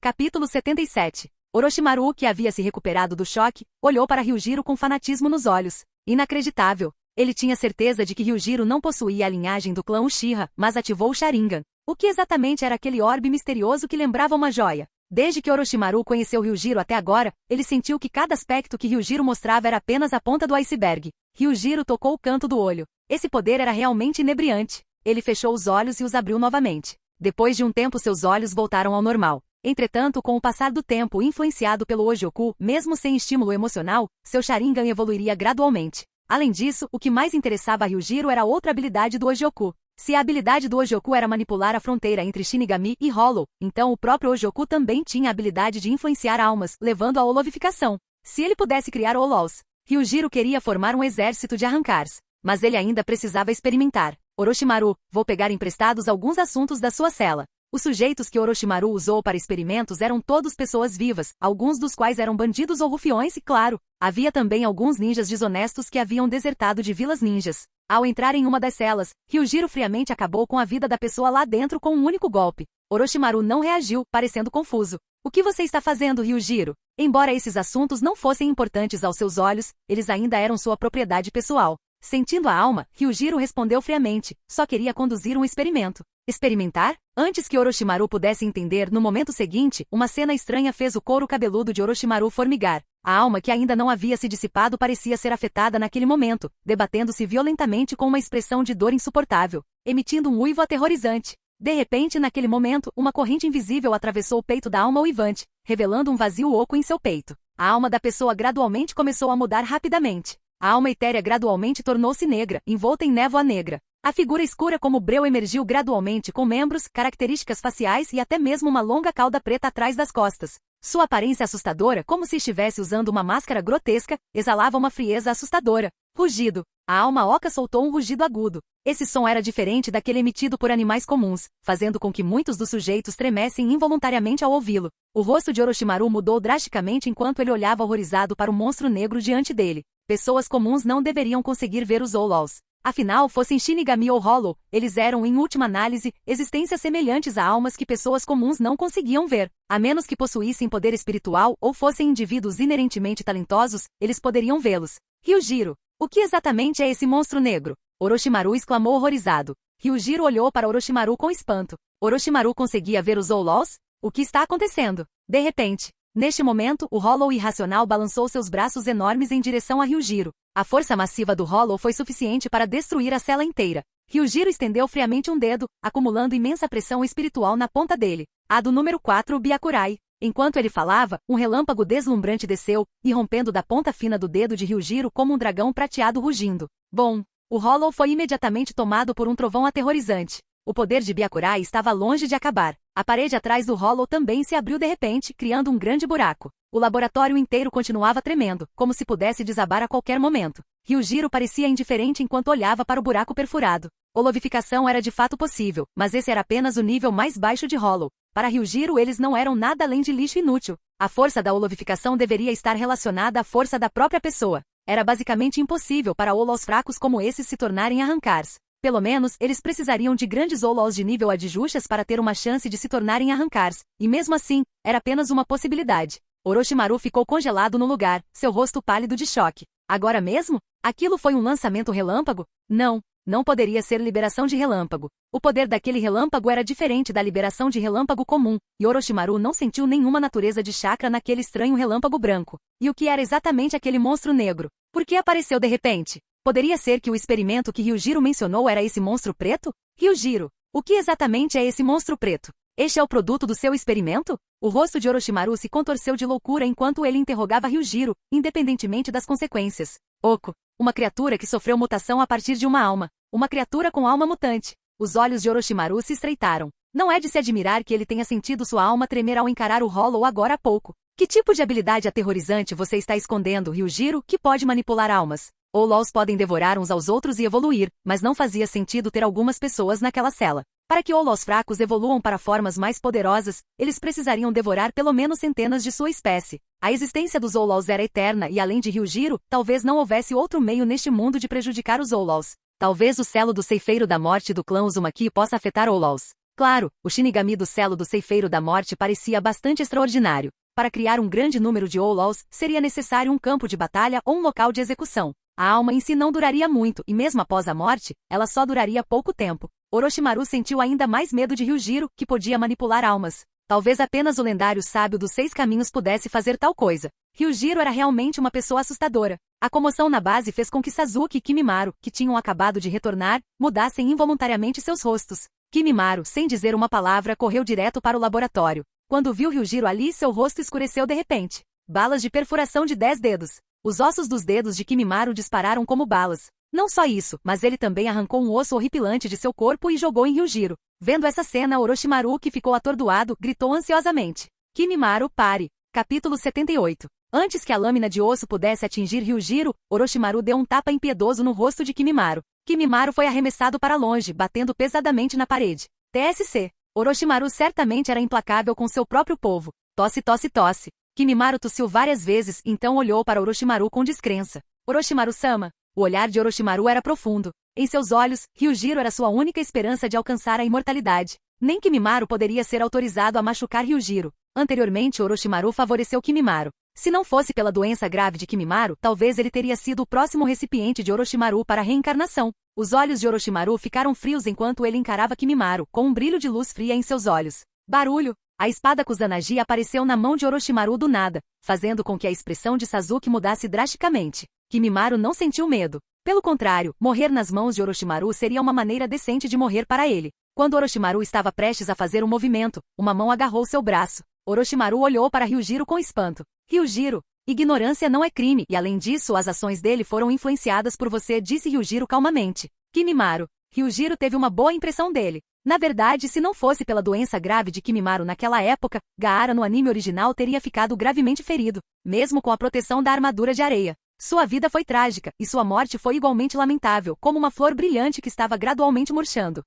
Capítulo 77. Orochimaru, que havia se recuperado do choque, olhou para Ryujiro com fanatismo nos olhos. Inacreditável. Ele tinha certeza de que Ryujiro não possuía a linhagem do clã Uchiha, mas ativou o Sharingan. O que exatamente era aquele orbe misterioso que lembrava uma joia? Desde que Orochimaru conheceu Ryujiro até agora, ele sentiu que cada aspecto que Ryujiro mostrava era apenas a ponta do iceberg. Ryujiro tocou o canto do olho. Esse poder era realmente inebriante. Ele fechou os olhos e os abriu novamente. Depois de um tempo seus olhos voltaram ao normal. Entretanto, com o passar do tempo influenciado pelo Ojoku, mesmo sem estímulo emocional, seu Sharingan evoluiria gradualmente. Além disso, o que mais interessava a Ryujiro era outra habilidade do Ojoku. Se a habilidade do Ojoku era manipular a fronteira entre Shinigami e Hollow, então o próprio Ojoku também tinha a habilidade de influenciar almas, levando à holovificação. Se ele pudesse criar Hollows, Ryujiro queria formar um exército de arrancars. Mas ele ainda precisava experimentar. Orochimaru, vou pegar emprestados alguns assuntos da sua cela. Os sujeitos que Orochimaru usou para experimentos eram todos pessoas vivas, alguns dos quais eram bandidos ou rufiões e, claro, havia também alguns ninjas desonestos que haviam desertado de vilas ninjas. Ao entrar em uma das celas, Ryujiro friamente acabou com a vida da pessoa lá dentro com um único golpe. Orochimaru não reagiu, parecendo confuso. O que você está fazendo, Ryujiro? Embora esses assuntos não fossem importantes aos seus olhos, eles ainda eram sua propriedade pessoal. Sentindo a alma, Ryujiro respondeu friamente, só queria conduzir um experimento. Experimentar? Antes que Orochimaru pudesse entender, no momento seguinte, uma cena estranha fez o couro cabeludo de Orochimaru formigar. A alma que ainda não havia se dissipado parecia ser afetada naquele momento, debatendo-se violentamente com uma expressão de dor insuportável, emitindo um uivo aterrorizante. De repente, naquele momento, uma corrente invisível atravessou o peito da alma uivante, revelando um vazio oco em seu peito. A alma da pessoa gradualmente começou a mudar rapidamente. A alma etérea gradualmente tornou-se negra, envolta em névoa negra. A figura escura como breu emergiu gradualmente com membros, características faciais e até mesmo uma longa cauda preta atrás das costas. Sua aparência assustadora, como se estivesse usando uma máscara grotesca, exalava uma frieza assustadora. Rugido. A alma oca soltou um rugido agudo. Esse som era diferente daquele emitido por animais comuns, fazendo com que muitos dos sujeitos tremessem involuntariamente ao ouvi-lo. O rosto de Orochimaru mudou drasticamente enquanto ele olhava horrorizado para o monstro negro diante dele. Pessoas comuns não deveriam conseguir ver os Hollows. Afinal, fossem Shinigami ou Hollow, eles eram, em última análise, existências semelhantes a almas que pessoas comuns não conseguiam ver. A menos que possuíssem poder espiritual ou fossem indivíduos inerentemente talentosos, eles poderiam vê-los. Ryujiro. O que exatamente é esse monstro negro? Orochimaru exclamou horrorizado. Ryujiro olhou para Orochimaru com espanto. Orochimaru conseguia ver os Hollows? O que está acontecendo? De repente. Neste momento, o Hollow irracional balançou seus braços enormes em direção a Ryujiro. A força massiva do Hollow foi suficiente para destruir a cela inteira. Ryujiro estendeu friamente um dedo, acumulando imensa pressão espiritual na ponta dele. A do número 4, Byakurai. Enquanto ele falava, um relâmpago deslumbrante desceu, irrompendo da ponta fina do dedo de Ryujiro como um dragão prateado rugindo. Bom, o Hollow foi imediatamente tomado por um trovão aterrorizante. O poder de Byakurai estava longe de acabar. A parede atrás do Hollow também se abriu de repente, criando um grande buraco. O laboratório inteiro continuava tremendo, como se pudesse desabar a qualquer momento. Ryujiro parecia indiferente enquanto olhava para o buraco perfurado. Holovificação era de fato possível, mas esse era apenas o nível mais baixo de Hollow. Para Ryujiro eles não eram nada além de lixo inútil. A força da holovificação deveria estar relacionada à força da própria pessoa. Era basicamente impossível para Hollows fracos como esses se tornarem arrancars. Pelo menos, eles precisariam de grandes Hollows de nível adjuxas para ter uma chance de se tornarem arrancars, e mesmo assim, era apenas uma possibilidade. Orochimaru ficou congelado no lugar, seu rosto pálido de choque. Agora mesmo? Aquilo foi um lançamento relâmpago? Não. Não poderia ser liberação de relâmpago. O poder daquele relâmpago era diferente da liberação de relâmpago comum, e Orochimaru não sentiu nenhuma natureza de chakra naquele estranho relâmpago branco. E o que era exatamente aquele monstro negro? Por que apareceu de repente? Poderia ser que o experimento que Ryujiro mencionou era esse monstro preto? Ryujiro, o que exatamente é esse monstro preto? Este é o produto do seu experimento? O rosto de Orochimaru se contorceu de loucura enquanto ele interrogava Ryujiro, independentemente das consequências. Oco, uma criatura que sofreu mutação a partir de uma alma. Uma criatura com alma mutante. Os olhos de Orochimaru se estreitaram. Não é de se admirar que ele tenha sentido sua alma tremer ao encarar o Hollow agora há pouco. Que tipo de habilidade aterrorizante você está escondendo, Ryujiro, que pode manipular almas? Hollows podem devorar uns aos outros e evoluir, mas não fazia sentido ter algumas pessoas naquela cela. Para que Hollows fracos evoluam para formas mais poderosas, eles precisariam devorar pelo menos centenas de sua espécie. A existência dos Hollows era eterna e além de Ryujiro, talvez não houvesse outro meio neste mundo de prejudicar os Hollows. Talvez o selo do Ceifeiro da Morte do clã Uzumaki possa afetar Hollows. Claro, o Shinigami do selo do Ceifeiro da Morte parecia bastante extraordinário. Para criar um grande número de Hollows, seria necessário um campo de batalha ou um local de execução. A alma em si não duraria muito, e mesmo após a morte, ela só duraria pouco tempo. Orochimaru sentiu ainda mais medo de Ryujiro, que podia manipular almas. Talvez apenas o lendário sábio dos 6 caminhos pudesse fazer tal coisa. Ryujiro era realmente uma pessoa assustadora. A comoção na base fez com que Sasuke e Kimimaro, que tinham acabado de retornar, mudassem involuntariamente seus rostos. Kimimaro, sem dizer uma palavra, correu direto para o laboratório. Quando viu Ryujiro ali, seu rosto escureceu de repente. Balas de perfuração de 10 dedos. Os ossos dos dedos de Kimimaro dispararam como balas. Não só isso, mas ele também arrancou um osso horripilante de seu corpo e jogou em Ryujiro. Vendo essa cena, Orochimaru, que ficou atordoado, gritou ansiosamente. Kimimaro, pare. Capítulo 78. Antes que a lâmina de osso pudesse atingir Ryujiro, Orochimaru deu um tapa impiedoso no rosto de Kimimaro. Kimimaro foi arremessado para longe, batendo pesadamente na parede. TSC. Orochimaru certamente era implacável com seu próprio povo. Tosse, tosse, tosse. Kimimaro tossiu várias vezes, então olhou para Orochimaru com descrença. Orochimaru-sama. O olhar de Orochimaru era profundo. Em seus olhos, Ryujiro era sua única esperança de alcançar a imortalidade. Nem Kimimaro poderia ser autorizado a machucar Ryujiro. Anteriormente, Orochimaru favoreceu Kimimaro. Se não fosse pela doença grave de Kimimaro, talvez ele teria sido o próximo recipiente de Orochimaru para a reencarnação. Os olhos de Orochimaru ficaram frios enquanto ele encarava Kimimaro, com um brilho de luz fria em seus olhos. Barulho! A espada Kusanagi apareceu na mão de Orochimaru do nada, fazendo com que a expressão de Sasuke mudasse drasticamente. Kimimaro não sentiu medo. Pelo contrário, morrer nas mãos de Orochimaru seria uma maneira decente de morrer para ele. Quando Orochimaru estava prestes a fazer um movimento, uma mão agarrou seu braço. Orochimaru olhou para Ryujiro com espanto. Ryujiro, ignorância não é crime e além disso as ações dele foram influenciadas por você, disse Ryujiro calmamente. Kimimaro. Ryujiro teve uma boa impressão dele. Na verdade, se não fosse pela doença grave de Kimimaro naquela época, Gaara no anime original teria ficado gravemente ferido, mesmo com a proteção da armadura de areia. Sua vida foi trágica, e sua morte foi igualmente lamentável, como uma flor brilhante que estava gradualmente murchando.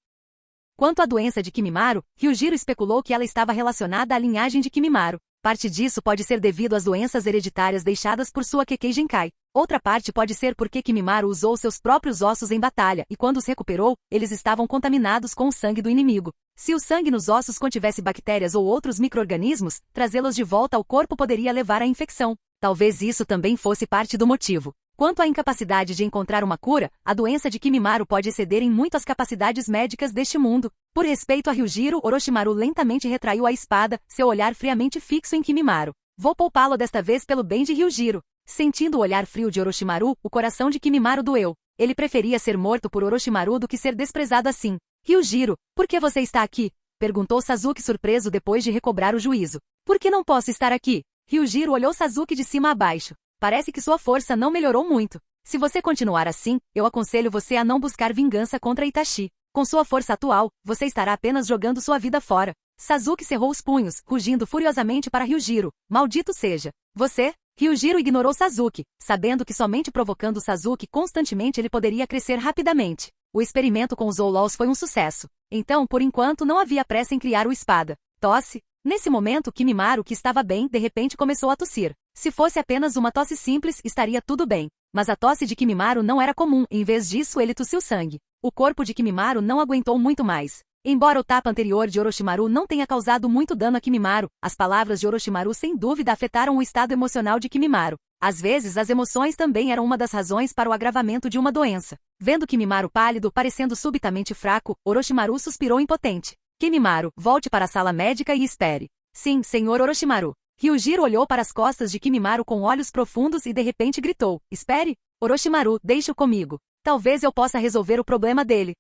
Quanto à doença de Kimimaro, Ryujiro especulou que ela estava relacionada à linhagem de Kimimaro. Parte disso pode ser devido às doenças hereditárias deixadas por sua Kekkei Genkai. Outra parte pode ser porque Kimimaro usou seus próprios ossos em batalha, e quando os recuperou, eles estavam contaminados com o sangue do inimigo. Se o sangue nos ossos contivesse bactérias ou outros micro-organismos, trazê-los de volta ao corpo poderia levar à infecção. Talvez isso também fosse parte do motivo. Quanto à incapacidade de encontrar uma cura, a doença de Kimimaro pode exceder em muito as capacidades médicas deste mundo. Por respeito a Ryujiro, Orochimaru lentamente retraiu a espada, seu olhar friamente fixo em Kimimaro. Vou poupá-lo desta vez pelo bem de Ryujiro. Sentindo o olhar frio de Orochimaru, o coração de Kimimaro doeu. Ele preferia ser morto por Orochimaru do que ser desprezado assim. Ryujiro, por que você está aqui? Perguntou Sasuke surpreso depois de recobrar o juízo. Por que não posso estar aqui? Ryujiro olhou Sasuke de cima a baixo. Parece que sua força não melhorou muito. Se você continuar assim, eu aconselho você a não buscar vingança contra Itachi. Com sua força atual, você estará apenas jogando sua vida fora. Sasuke cerrou os punhos, rugindo furiosamente para Ryujiro. Maldito seja. Você? Ryujiro ignorou Sasuke, sabendo que somente provocando Sasuke constantemente ele poderia crescer rapidamente. O experimento com os Hollows foi um sucesso. Então, por enquanto, não havia pressa em criar o espada. Tosse. Nesse momento, Kimimaro, que estava bem, de repente começou a tossir. Se fosse apenas uma tosse simples, estaria tudo bem. Mas a tosse de Kimimaro não era comum, em vez disso ele tossiu sangue. O corpo de Kimimaro não aguentou muito mais. Embora o tapa anterior de Orochimaru não tenha causado muito dano a Kimimaro, as palavras de Orochimaru sem dúvida afetaram o estado emocional de Kimimaro. Às vezes as emoções também eram uma das razões para o agravamento de uma doença. Vendo Kimimaro pálido, parecendo subitamente fraco, Orochimaru suspirou impotente. Kimimaro, volte para a sala médica e espere. Sim, senhor Orochimaru. Ryujiro olhou para as costas de Kimimaro com olhos profundos e de repente gritou. Espere? Orochimaru, deixe-o comigo. Talvez eu possa resolver o problema dele.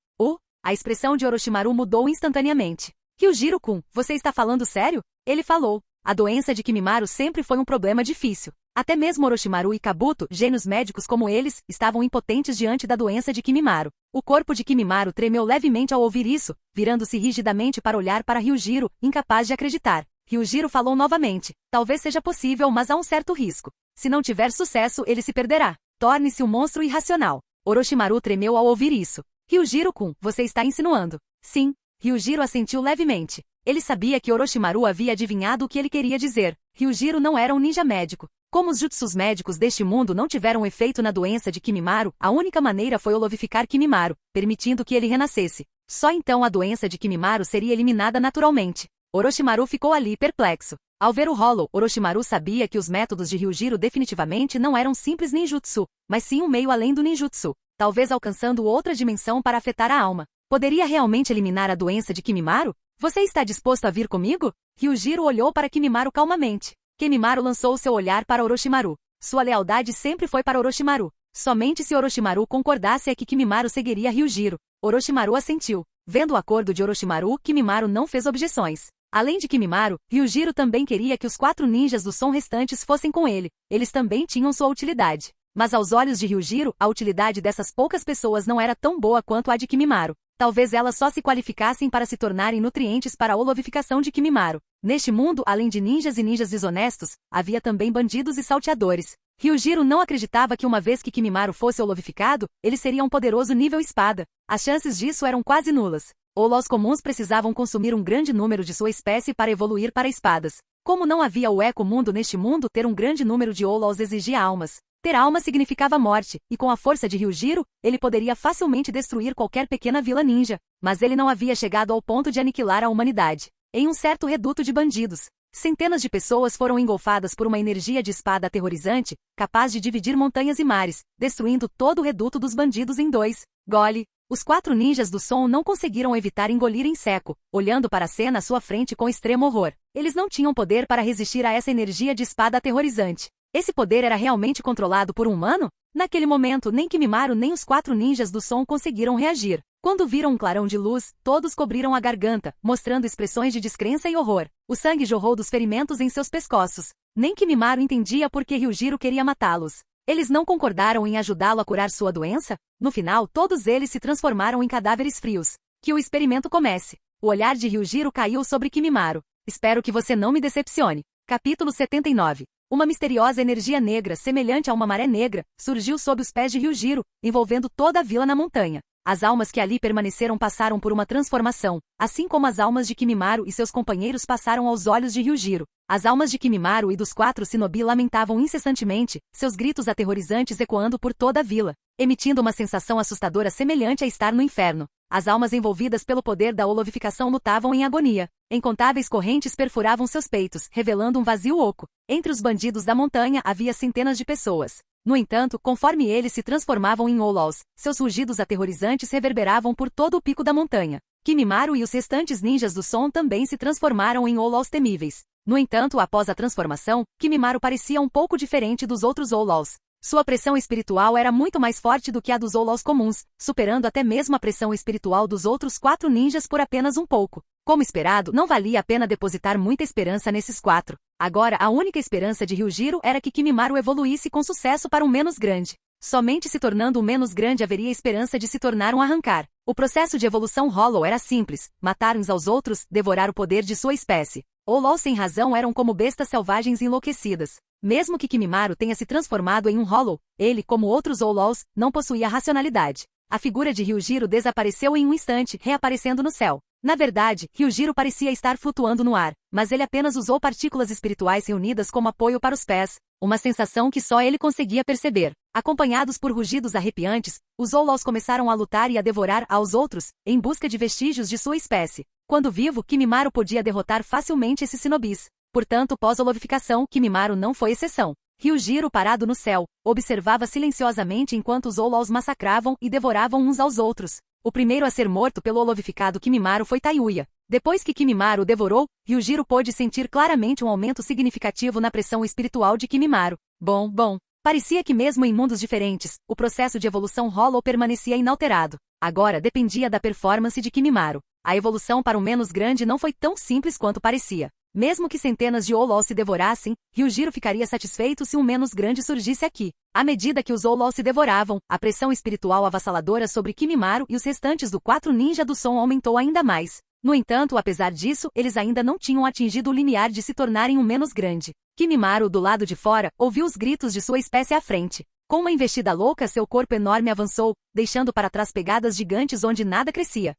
A expressão de Orochimaru mudou instantaneamente. Ryujiro-kun, você está falando sério? Ele falou. A doença de Kimimaro sempre foi um problema difícil. Até mesmo Orochimaru e Kabuto, gênios médicos como eles, estavam impotentes diante da doença de Kimimaro. O corpo de Kimimaro tremeu levemente ao ouvir isso, virando-se rigidamente para olhar para Ryujiro, incapaz de acreditar. Ryujiro falou novamente. Talvez seja possível, mas há um certo risco. Se não tiver sucesso, ele se perderá. Torne-se um monstro irracional. Orochimaru tremeu ao ouvir isso. Ryujiro-kun, você está insinuando? Sim. Ryujiro assentiu levemente. Ele sabia que Orochimaru havia adivinhado o que ele queria dizer. Ryujiro não era um ninja médico. Como os jutsus médicos deste mundo não tiveram efeito na doença de Kimimaro, a única maneira foi holovificar Kimimaro, permitindo que ele renascesse. Só então a doença de Kimimaro seria eliminada naturalmente. Orochimaru ficou ali perplexo. Ao ver o Hollow, Orochimaru sabia que os métodos de Ryujiro definitivamente não eram simples ninjutsu, mas sim um meio além do ninjutsu, talvez alcançando outra dimensão para afetar a alma. Poderia realmente eliminar a doença de Kimimaro? Você está disposto a vir comigo? Ryujiro olhou para Kimimaro calmamente. Kimimaro lançou seu olhar para Orochimaru. Sua lealdade sempre foi para Orochimaru. Somente se Orochimaru concordasse é que Kimimaro seguiria Ryujiro. Orochimaru assentiu. Vendo o acordo de Orochimaru, Kimimaro não fez objeções. Além de Kimimaro, Ryujiro também queria que os 4 ninjas do som restantes fossem com ele. Eles também tinham sua utilidade. Mas aos olhos de Ryujiro, a utilidade dessas poucas pessoas não era tão boa quanto a de Kimimaro. Talvez elas só se qualificassem para se tornarem nutrientes para a holovificação de Kimimaro. Neste mundo, além de ninjas e ninjas desonestos, havia também bandidos e salteadores. Ryujiro não acreditava que uma vez que Kimimaro fosse holovificado, ele seria um poderoso nível espada. As chances disso eram quase nulas. Hollows comuns precisavam consumir um grande número de sua espécie para evoluir para espadas. Como não havia o eco-mundo neste mundo, ter um grande número de Hollows exigia almas. Ter alma significava morte, e com a força de Ryujiro, ele poderia facilmente destruir qualquer pequena vila ninja. Mas ele não havia chegado ao ponto de aniquilar a humanidade. Em um certo reduto de bandidos, centenas de pessoas foram engolfadas por uma energia de espada aterrorizante, capaz de dividir montanhas e mares, destruindo todo o reduto dos bandidos em 2 gole. Os 4 ninjas do som não conseguiram evitar engolir em seco, olhando para a cena à sua frente com extremo horror. Eles não tinham poder para resistir a essa energia de espada aterrorizante. Esse poder era realmente controlado por um humano? Naquele momento, nem Kimimaro nem os 4 ninjas do som conseguiram reagir. Quando viram um clarão de luz, todos cobriram a garganta, mostrando expressões de descrença e horror. O sangue jorrou dos ferimentos em seus pescoços. Nem Kimimaro entendia por que Ryujiro queria matá-los. Eles não concordaram em ajudá-lo a curar sua doença? No final, todos eles se transformaram em cadáveres frios. Que o experimento comece. O olhar de Ryujiro caiu sobre Kimimaro. Espero que você não me decepcione. Capítulo 79. Uma misteriosa energia negra, semelhante a uma maré negra, surgiu sob os pés de Ryujiro, envolvendo toda a vila na montanha. As almas que ali permaneceram passaram por uma transformação, assim como as almas de Kimimaro e seus companheiros passaram aos olhos de Ryujiro. As almas de Kimimaro e dos 4 shinobi lamentavam incessantemente, seus gritos aterrorizantes ecoando por toda a vila, emitindo uma sensação assustadora semelhante a estar no inferno. As almas envolvidas pelo poder da holovificação lutavam em agonia. Incontáveis correntes perfuravam seus peitos, revelando um vazio oco. Entre os bandidos da montanha havia centenas de pessoas. No entanto, conforme eles se transformavam em Hollows, seus rugidos aterrorizantes reverberavam por todo o pico da montanha. Kimimaro e os restantes ninjas do som também se transformaram em Hollows temíveis. No entanto, após a transformação, Kimimaro parecia um pouco diferente dos outros Hollows. Sua pressão espiritual era muito mais forte do que a dos Hollows comuns, superando até mesmo a pressão espiritual dos outros 4 ninjas por apenas um pouco. Como esperado, não valia a pena depositar muita esperança nesses 4. Agora, a única esperança de Ryujiro era que Kimimaro evoluísse com sucesso para um menos grande. Somente se tornando um menos grande haveria esperança de se tornar um arrancar. O processo de evolução Hollow era simples: matar uns aos outros, devorar o poder de sua espécie. Hollows sem razão eram como bestas selvagens enlouquecidas. Mesmo que Kimimaro tenha se transformado em um Hollow, ele, como outros Hollows, não possuía racionalidade. A figura de Ryujiro desapareceu em um instante, reaparecendo no céu. Na verdade, Ryujiro parecia estar flutuando no ar, mas ele apenas usou partículas espirituais reunidas como apoio para os pés, uma sensação que só ele conseguia perceber. Acompanhados por rugidos arrepiantes, os Hollows começaram a lutar e a devorar aos outros, em busca de vestígios de sua espécie. Quando vivo, Kimimaro podia derrotar facilmente esses shinobis. Portanto, pós-holovificação, Kimimaro não foi exceção. Ryujiro, parado no céu, observava silenciosamente enquanto os Olols massacravam e devoravam uns aos outros. O primeiro a ser morto pelo olovificado Kimimaro foi Tayuya. Depois que Kimimaro o devorou, Ryujiro pôde sentir claramente um aumento significativo na pressão espiritual de Kimimaro. Bom. Parecia que mesmo em mundos diferentes, o processo de evolução Hollow permanecia inalterado. Agora dependia da performance de Kimimaro. A evolução para o menos grande não foi tão simples quanto parecia. Mesmo que centenas de Olols se devorassem, Ryujiro ficaria satisfeito se um menos grande surgisse aqui. À medida que os Olols se devoravam, a pressão espiritual avassaladora sobre Kimimaro e os restantes do 4 Ninja do Som aumentou ainda mais. No entanto, apesar disso, eles ainda não tinham atingido o limiar de se tornarem um menos grande. Kimimaro, do lado de fora, ouviu os gritos de sua espécie à frente. Com uma investida louca, seu corpo enorme avançou, deixando para trás pegadas gigantes onde nada crescia.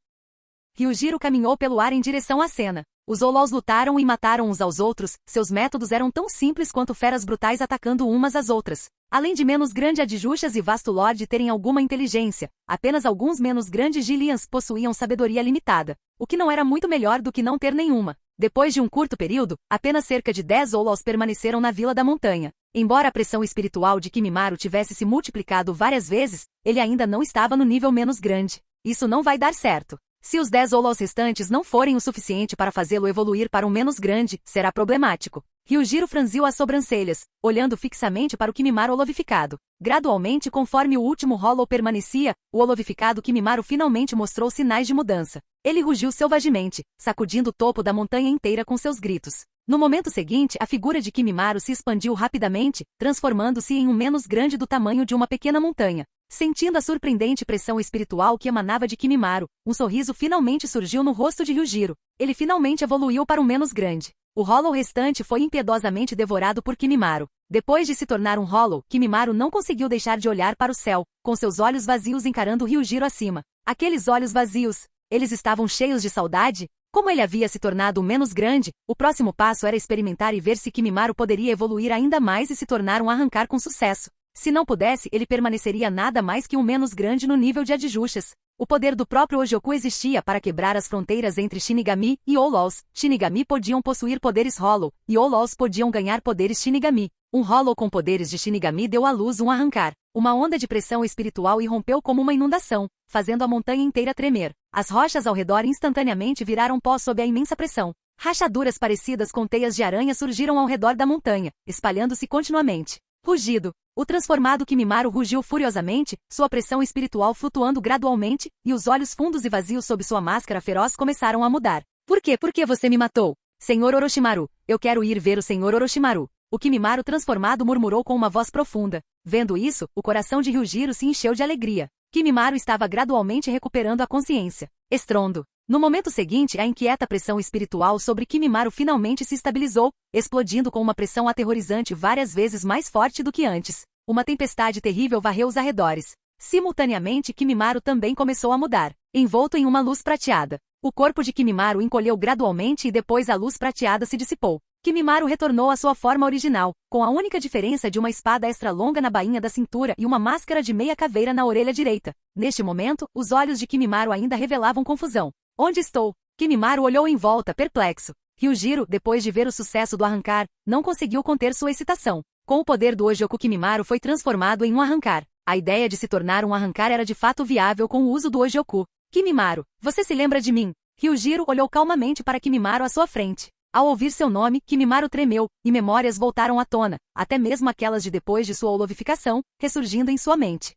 Ryujiro caminhou pelo ar em direção à cena. Os Olols lutaram e mataram uns aos outros, seus métodos eram tão simples quanto feras brutais atacando umas às outras. Além de menos grande Adjushas e Vasto Lord terem alguma inteligência, apenas alguns menos grandes Gillians possuíam sabedoria limitada, o que não era muito melhor do que não ter nenhuma. Depois de um curto período, apenas cerca de 10 Olols permaneceram na Vila da Montanha. Embora a pressão espiritual de Kimimaro tivesse se multiplicado várias vezes, ele ainda não estava no nível menos grande. Isso não vai dar certo. Se os 10 Olols restantes não forem o suficiente para fazê-lo evoluir para um menos grande, será problemático. Ryujiro franziu as sobrancelhas, olhando fixamente para o Kimimaro olovificado. Gradualmente, conforme o último Hollow permanecia, o olovificado Kimimaro finalmente mostrou sinais de mudança. Ele rugiu selvagemente, sacudindo o topo da montanha inteira com seus gritos. No momento seguinte, a figura de Kimimaro se expandiu rapidamente, transformando-se em um menos grande do tamanho de uma pequena montanha. Sentindo a surpreendente pressão espiritual que emanava de Kimimaro, um sorriso finalmente surgiu no rosto de Ryujiro. Ele finalmente evoluiu para um menos grande. O Hollow restante foi impiedosamente devorado por Kimimaro. Depois de se tornar um Hollow, Kimimaro não conseguiu deixar de olhar para o céu, com seus olhos vazios encarando Ryujiro acima. Aqueles olhos vazios, eles estavam cheios de saudade? Como ele havia se tornado um menos grande, o próximo passo era experimentar e ver se Kimimaro poderia evoluir ainda mais e se tornar um arrancar com sucesso. Se não pudesse, ele permaneceria nada mais que um menos grande no nível de Adjushas. O poder do próprio Ojoku existia para quebrar as fronteiras entre Shinigami e Olols. Shinigami podiam possuir poderes Hollow, e Olols podiam ganhar poderes Shinigami. Um Hollow com poderes de Shinigami deu à luz um arrancar. Uma onda de pressão espiritual irrompeu como uma inundação, fazendo a montanha inteira tremer. As rochas ao redor instantaneamente viraram pó sob a imensa pressão. Rachaduras parecidas com teias de aranha surgiram ao redor da montanha, espalhando-se continuamente. Rugido. O transformado Kimimaro rugiu furiosamente, sua pressão espiritual flutuando gradualmente, e os olhos fundos e vazios sob sua máscara feroz começaram a mudar. Por quê? Por que você me matou? Senhor Orochimaru, eu quero ir ver o Senhor Orochimaru. O Kimimaro transformado murmurou com uma voz profunda. Vendo isso, o coração de Ryujiro se encheu de alegria. Kimimaro estava gradualmente recuperando a consciência. Estrondo. No momento seguinte, a inquieta pressão espiritual sobre Kimimaro finalmente se estabilizou, explodindo com uma pressão aterrorizante várias vezes mais forte do que antes. Uma tempestade terrível varreu os arredores. Simultaneamente, Kimimaro também começou a mudar, envolto em uma luz prateada. O corpo de Kimimaro encolheu gradualmente e depois a luz prateada se dissipou. Kimimaro retornou à sua forma original, com a única diferença de uma espada extra longa na bainha da cintura e uma máscara de meia caveira na orelha direita. Neste momento, os olhos de Kimimaro ainda revelavam confusão. Onde estou? Kimimaro olhou em volta, perplexo. Ryujiro, depois de ver o sucesso do arrancar, não conseguiu conter sua excitação. Com o poder do Ojoku, Kimimaro foi transformado em um arrancar. A ideia de se tornar um arrancar era de fato viável com o uso do Ojoku. Kimimaro, você se lembra de mim? Ryujiro olhou calmamente para Kimimaro à sua frente. Ao ouvir seu nome, Kimimaro tremeu, e memórias voltaram à tona, até mesmo aquelas de depois de sua olovificação, ressurgindo em sua mente.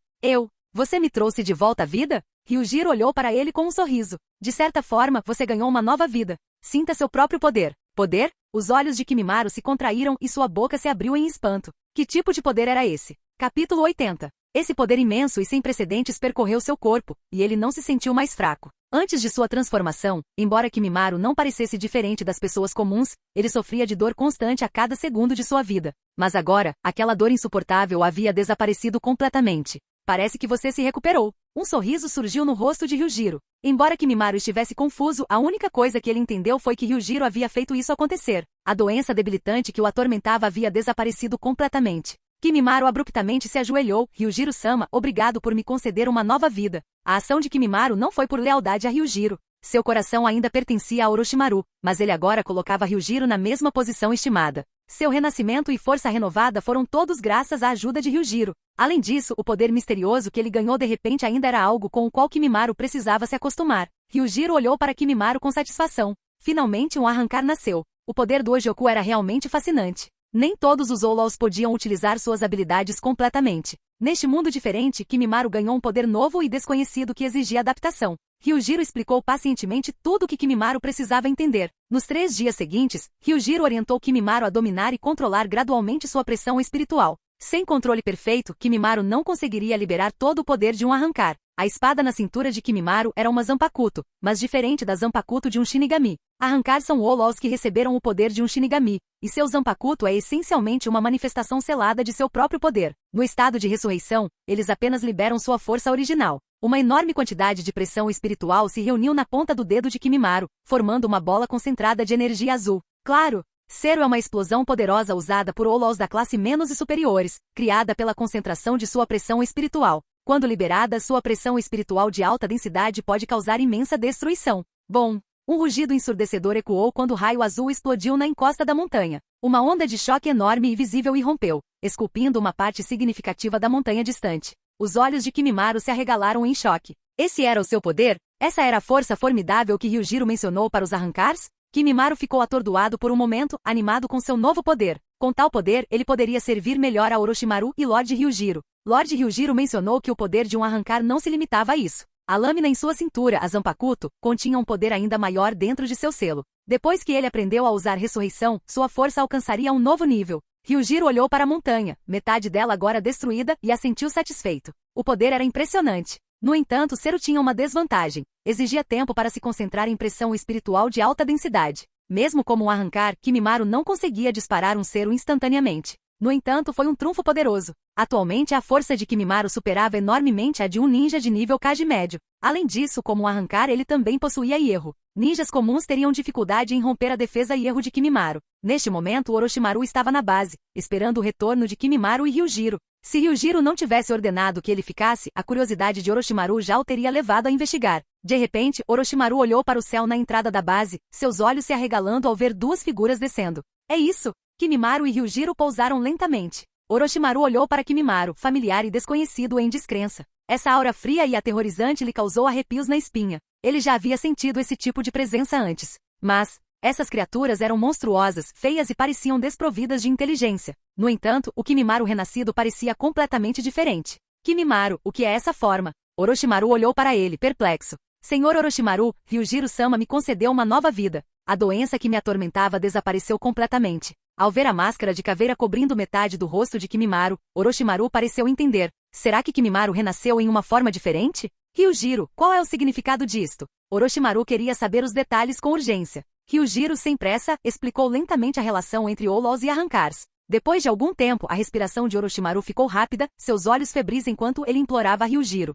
Você me trouxe de volta à vida? Ryujiro olhou para ele com um sorriso. De certa forma, você ganhou uma nova vida. Sinta seu próprio poder. Poder? Os olhos de Kimimaro se contraíram e sua boca se abriu em espanto. Que tipo de poder era esse? Capítulo 80. Esse poder imenso e sem precedentes percorreu seu corpo, e ele não se sentiu mais fraco. Antes de sua transformação, embora Kimimaro não parecesse diferente das pessoas comuns, ele sofria de dor constante a cada segundo de sua vida. Mas agora, aquela dor insuportável havia desaparecido completamente. Parece que você se recuperou. Um sorriso surgiu no rosto de Ryujiro. Embora Kimimaro estivesse confuso, a única coisa que ele entendeu foi que Ryujiro havia feito isso acontecer. A doença debilitante que o atormentava havia desaparecido completamente. Kimimaro abruptamente se ajoelhou. Ryujiro-sama, obrigado por me conceder uma nova vida. A ação de Kimimaro não foi por lealdade a Ryujiro. Seu coração ainda pertencia a Orochimaru, mas ele agora colocava Ryujiro na mesma posição estimada. Seu renascimento e força renovada foram todos graças à ajuda de Ryujiro. Além disso, o poder misterioso que ele ganhou de repente ainda era algo com o qual Kimimaro precisava se acostumar. Ryujiro olhou para Kimimaro com satisfação. Finalmente um arrancar nasceu. O poder do Ojoku era realmente fascinante. Nem todos os Oolals podiam utilizar suas habilidades completamente. Neste mundo diferente, Kimimaro ganhou um poder novo e desconhecido que exigia adaptação. Ryujiro explicou pacientemente tudo o que Kimimaro precisava entender. Nos 3 dias seguintes, Ryujiro orientou Kimimaro a dominar e controlar gradualmente sua pressão espiritual. Sem controle perfeito, Kimimaro não conseguiria liberar todo o poder de um arrancar. A espada na cintura de Kimimaro era uma Zanpakuto, mas diferente da Zanpakuto de um Shinigami. Arrancar são Oolals que receberam o poder de um Shinigami, e seu Zanpakuto é essencialmente uma manifestação selada de seu próprio poder. No estado de ressurreição, eles apenas liberam sua força original. Uma enorme quantidade de pressão espiritual se reuniu na ponta do dedo de Kimimaro, formando uma bola concentrada de energia azul. Claro! Zero é uma explosão poderosa usada por Oolals da classe menos e superiores, criada pela concentração de sua pressão espiritual. Quando liberada, sua pressão espiritual de alta densidade pode causar imensa destruição. Bom, um rugido ensurdecedor ecoou quando o raio azul explodiu na encosta da montanha. Uma onda de choque enorme e visível irrompeu, esculpindo uma parte significativa da montanha distante. Os olhos de Kimimaro se arregalaram em choque. Esse era o seu poder? Essa era a força formidável que Ryujiro mencionou para os arrancars? Kimimaro ficou atordoado por um momento, animado com seu novo poder. Com tal poder, ele poderia servir melhor a Orochimaru e Lord Ryujiro. Lord Ryujiro mencionou que o poder de um arrancar não se limitava a isso. A lâmina em sua cintura, a Zanpakuto, continha um poder ainda maior dentro de seu selo. Depois que ele aprendeu a usar ressurreição, sua força alcançaria um novo nível. Ryujiro olhou para a montanha, metade dela agora destruída, e assentiu satisfeito. O poder era impressionante. No entanto, Zero tinha uma desvantagem. Exigia tempo para se concentrar em pressão espiritual de alta densidade. Mesmo como um arrancar, Kimimaro não conseguia disparar um Zero instantaneamente. No entanto, foi um trunfo poderoso. Atualmente, a força de Kimimaro superava enormemente a de um ninja de nível Kage médio. Além disso, como um arrancar, ele também possuía Hierro. Ninjas comuns teriam dificuldade em romper a defesa Hierro de Kimimaro. Neste momento, Orochimaru estava na base, esperando o retorno de Kimimaro e Ryujiro. Se Ryujiro não tivesse ordenado que ele ficasse, a curiosidade de Orochimaru já o teria levado a investigar. De repente, Orochimaru olhou para o céu na entrada da base, seus olhos se arregalando ao ver 2 figuras descendo. É isso! Kimimaro e Ryujiro pousaram lentamente. Orochimaru olhou para Kimimaro, familiar e desconhecido em descrença. Essa aura fria e aterrorizante lhe causou arrepios na espinha. Ele já havia sentido esse tipo de presença antes. Mas essas criaturas eram monstruosas, feias e pareciam desprovidas de inteligência. No entanto, o Kimimaro renascido parecia completamente diferente. Kimimaro, o que é essa forma? Orochimaru olhou para ele, perplexo. Senhor Orochimaru, Ryujiro-sama me concedeu uma nova vida. A doença que me atormentava desapareceu completamente. Ao ver a máscara de caveira cobrindo metade do rosto de Kimimaro, Orochimaru pareceu entender. Será que Kimimaro renasceu em uma forma diferente? Ryujiro, qual é o significado disto? Orochimaru queria saber os detalhes com urgência. Ryujiro, sem pressa, explicou lentamente a relação entre Oolals e arrancars. Depois de algum tempo, a respiração de Orochimaru ficou rápida, seus olhos febris enquanto ele implorava a Ryujiro.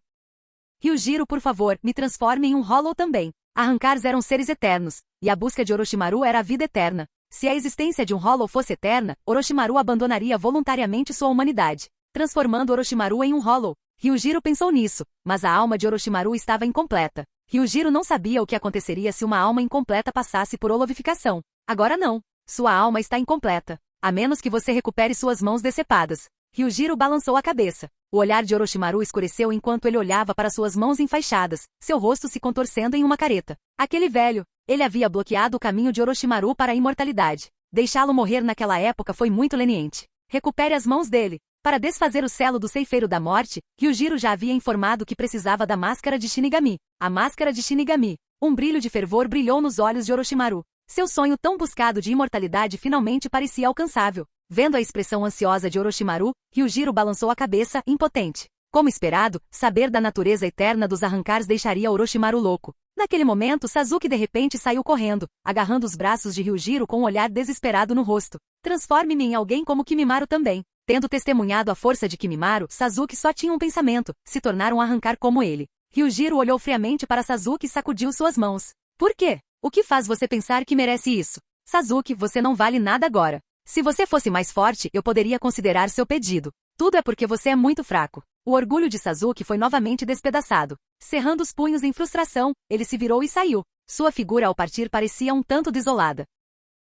Ryujiro, por favor, me transforme em um Hollow também. Arrancars eram seres eternos, e a busca de Orochimaru era a vida eterna. Se a existência de um Hollow fosse eterna, Orochimaru abandonaria voluntariamente sua humanidade, transformando Orochimaru em um Hollow. Ryujiro pensou nisso, mas a alma de Orochimaru estava incompleta. Ryujiro não sabia o que aconteceria se uma alma incompleta passasse por holovificação. Agora não. Sua alma está incompleta, a menos que você recupere suas mãos decepadas. Ryujiro balançou a cabeça. O olhar de Orochimaru escureceu enquanto ele olhava para suas mãos enfaixadas, seu rosto se contorcendo em uma careta. Aquele velho, ele havia bloqueado o caminho de Orochimaru para a imortalidade. Deixá-lo morrer naquela época foi muito leniente. Recupere as mãos dele. Para desfazer o selo do Ceifeiro da Morte, Ryujiro já havia informado que precisava da máscara de Shinigami. A máscara de Shinigami. Um brilho de fervor brilhou nos olhos de Orochimaru. Seu sonho tão buscado de imortalidade finalmente parecia alcançável. Vendo a expressão ansiosa de Orochimaru, Ryujiro balançou a cabeça, impotente. Como esperado, saber da natureza eterna dos arrancars deixaria Orochimaru louco. Naquele momento, Sasuke de repente saiu correndo, agarrando os braços de Ryujiro com um olhar desesperado no rosto. Transforme-me em alguém como Kimimaro também. Tendo testemunhado a força de Kimimaro, Sasuke só tinha um pensamento, se tornar um arrancar como ele. Ryujiro olhou friamente para Sasuke e sacudiu suas mãos. Por quê? O que faz você pensar que merece isso? Sasuke, você não vale nada agora. Se você fosse mais forte, eu poderia considerar seu pedido. Tudo é porque você é muito fraco. O orgulho de Sasuke foi novamente despedaçado. Cerrando os punhos em frustração, ele se virou e saiu. Sua figura ao partir parecia um tanto desolada.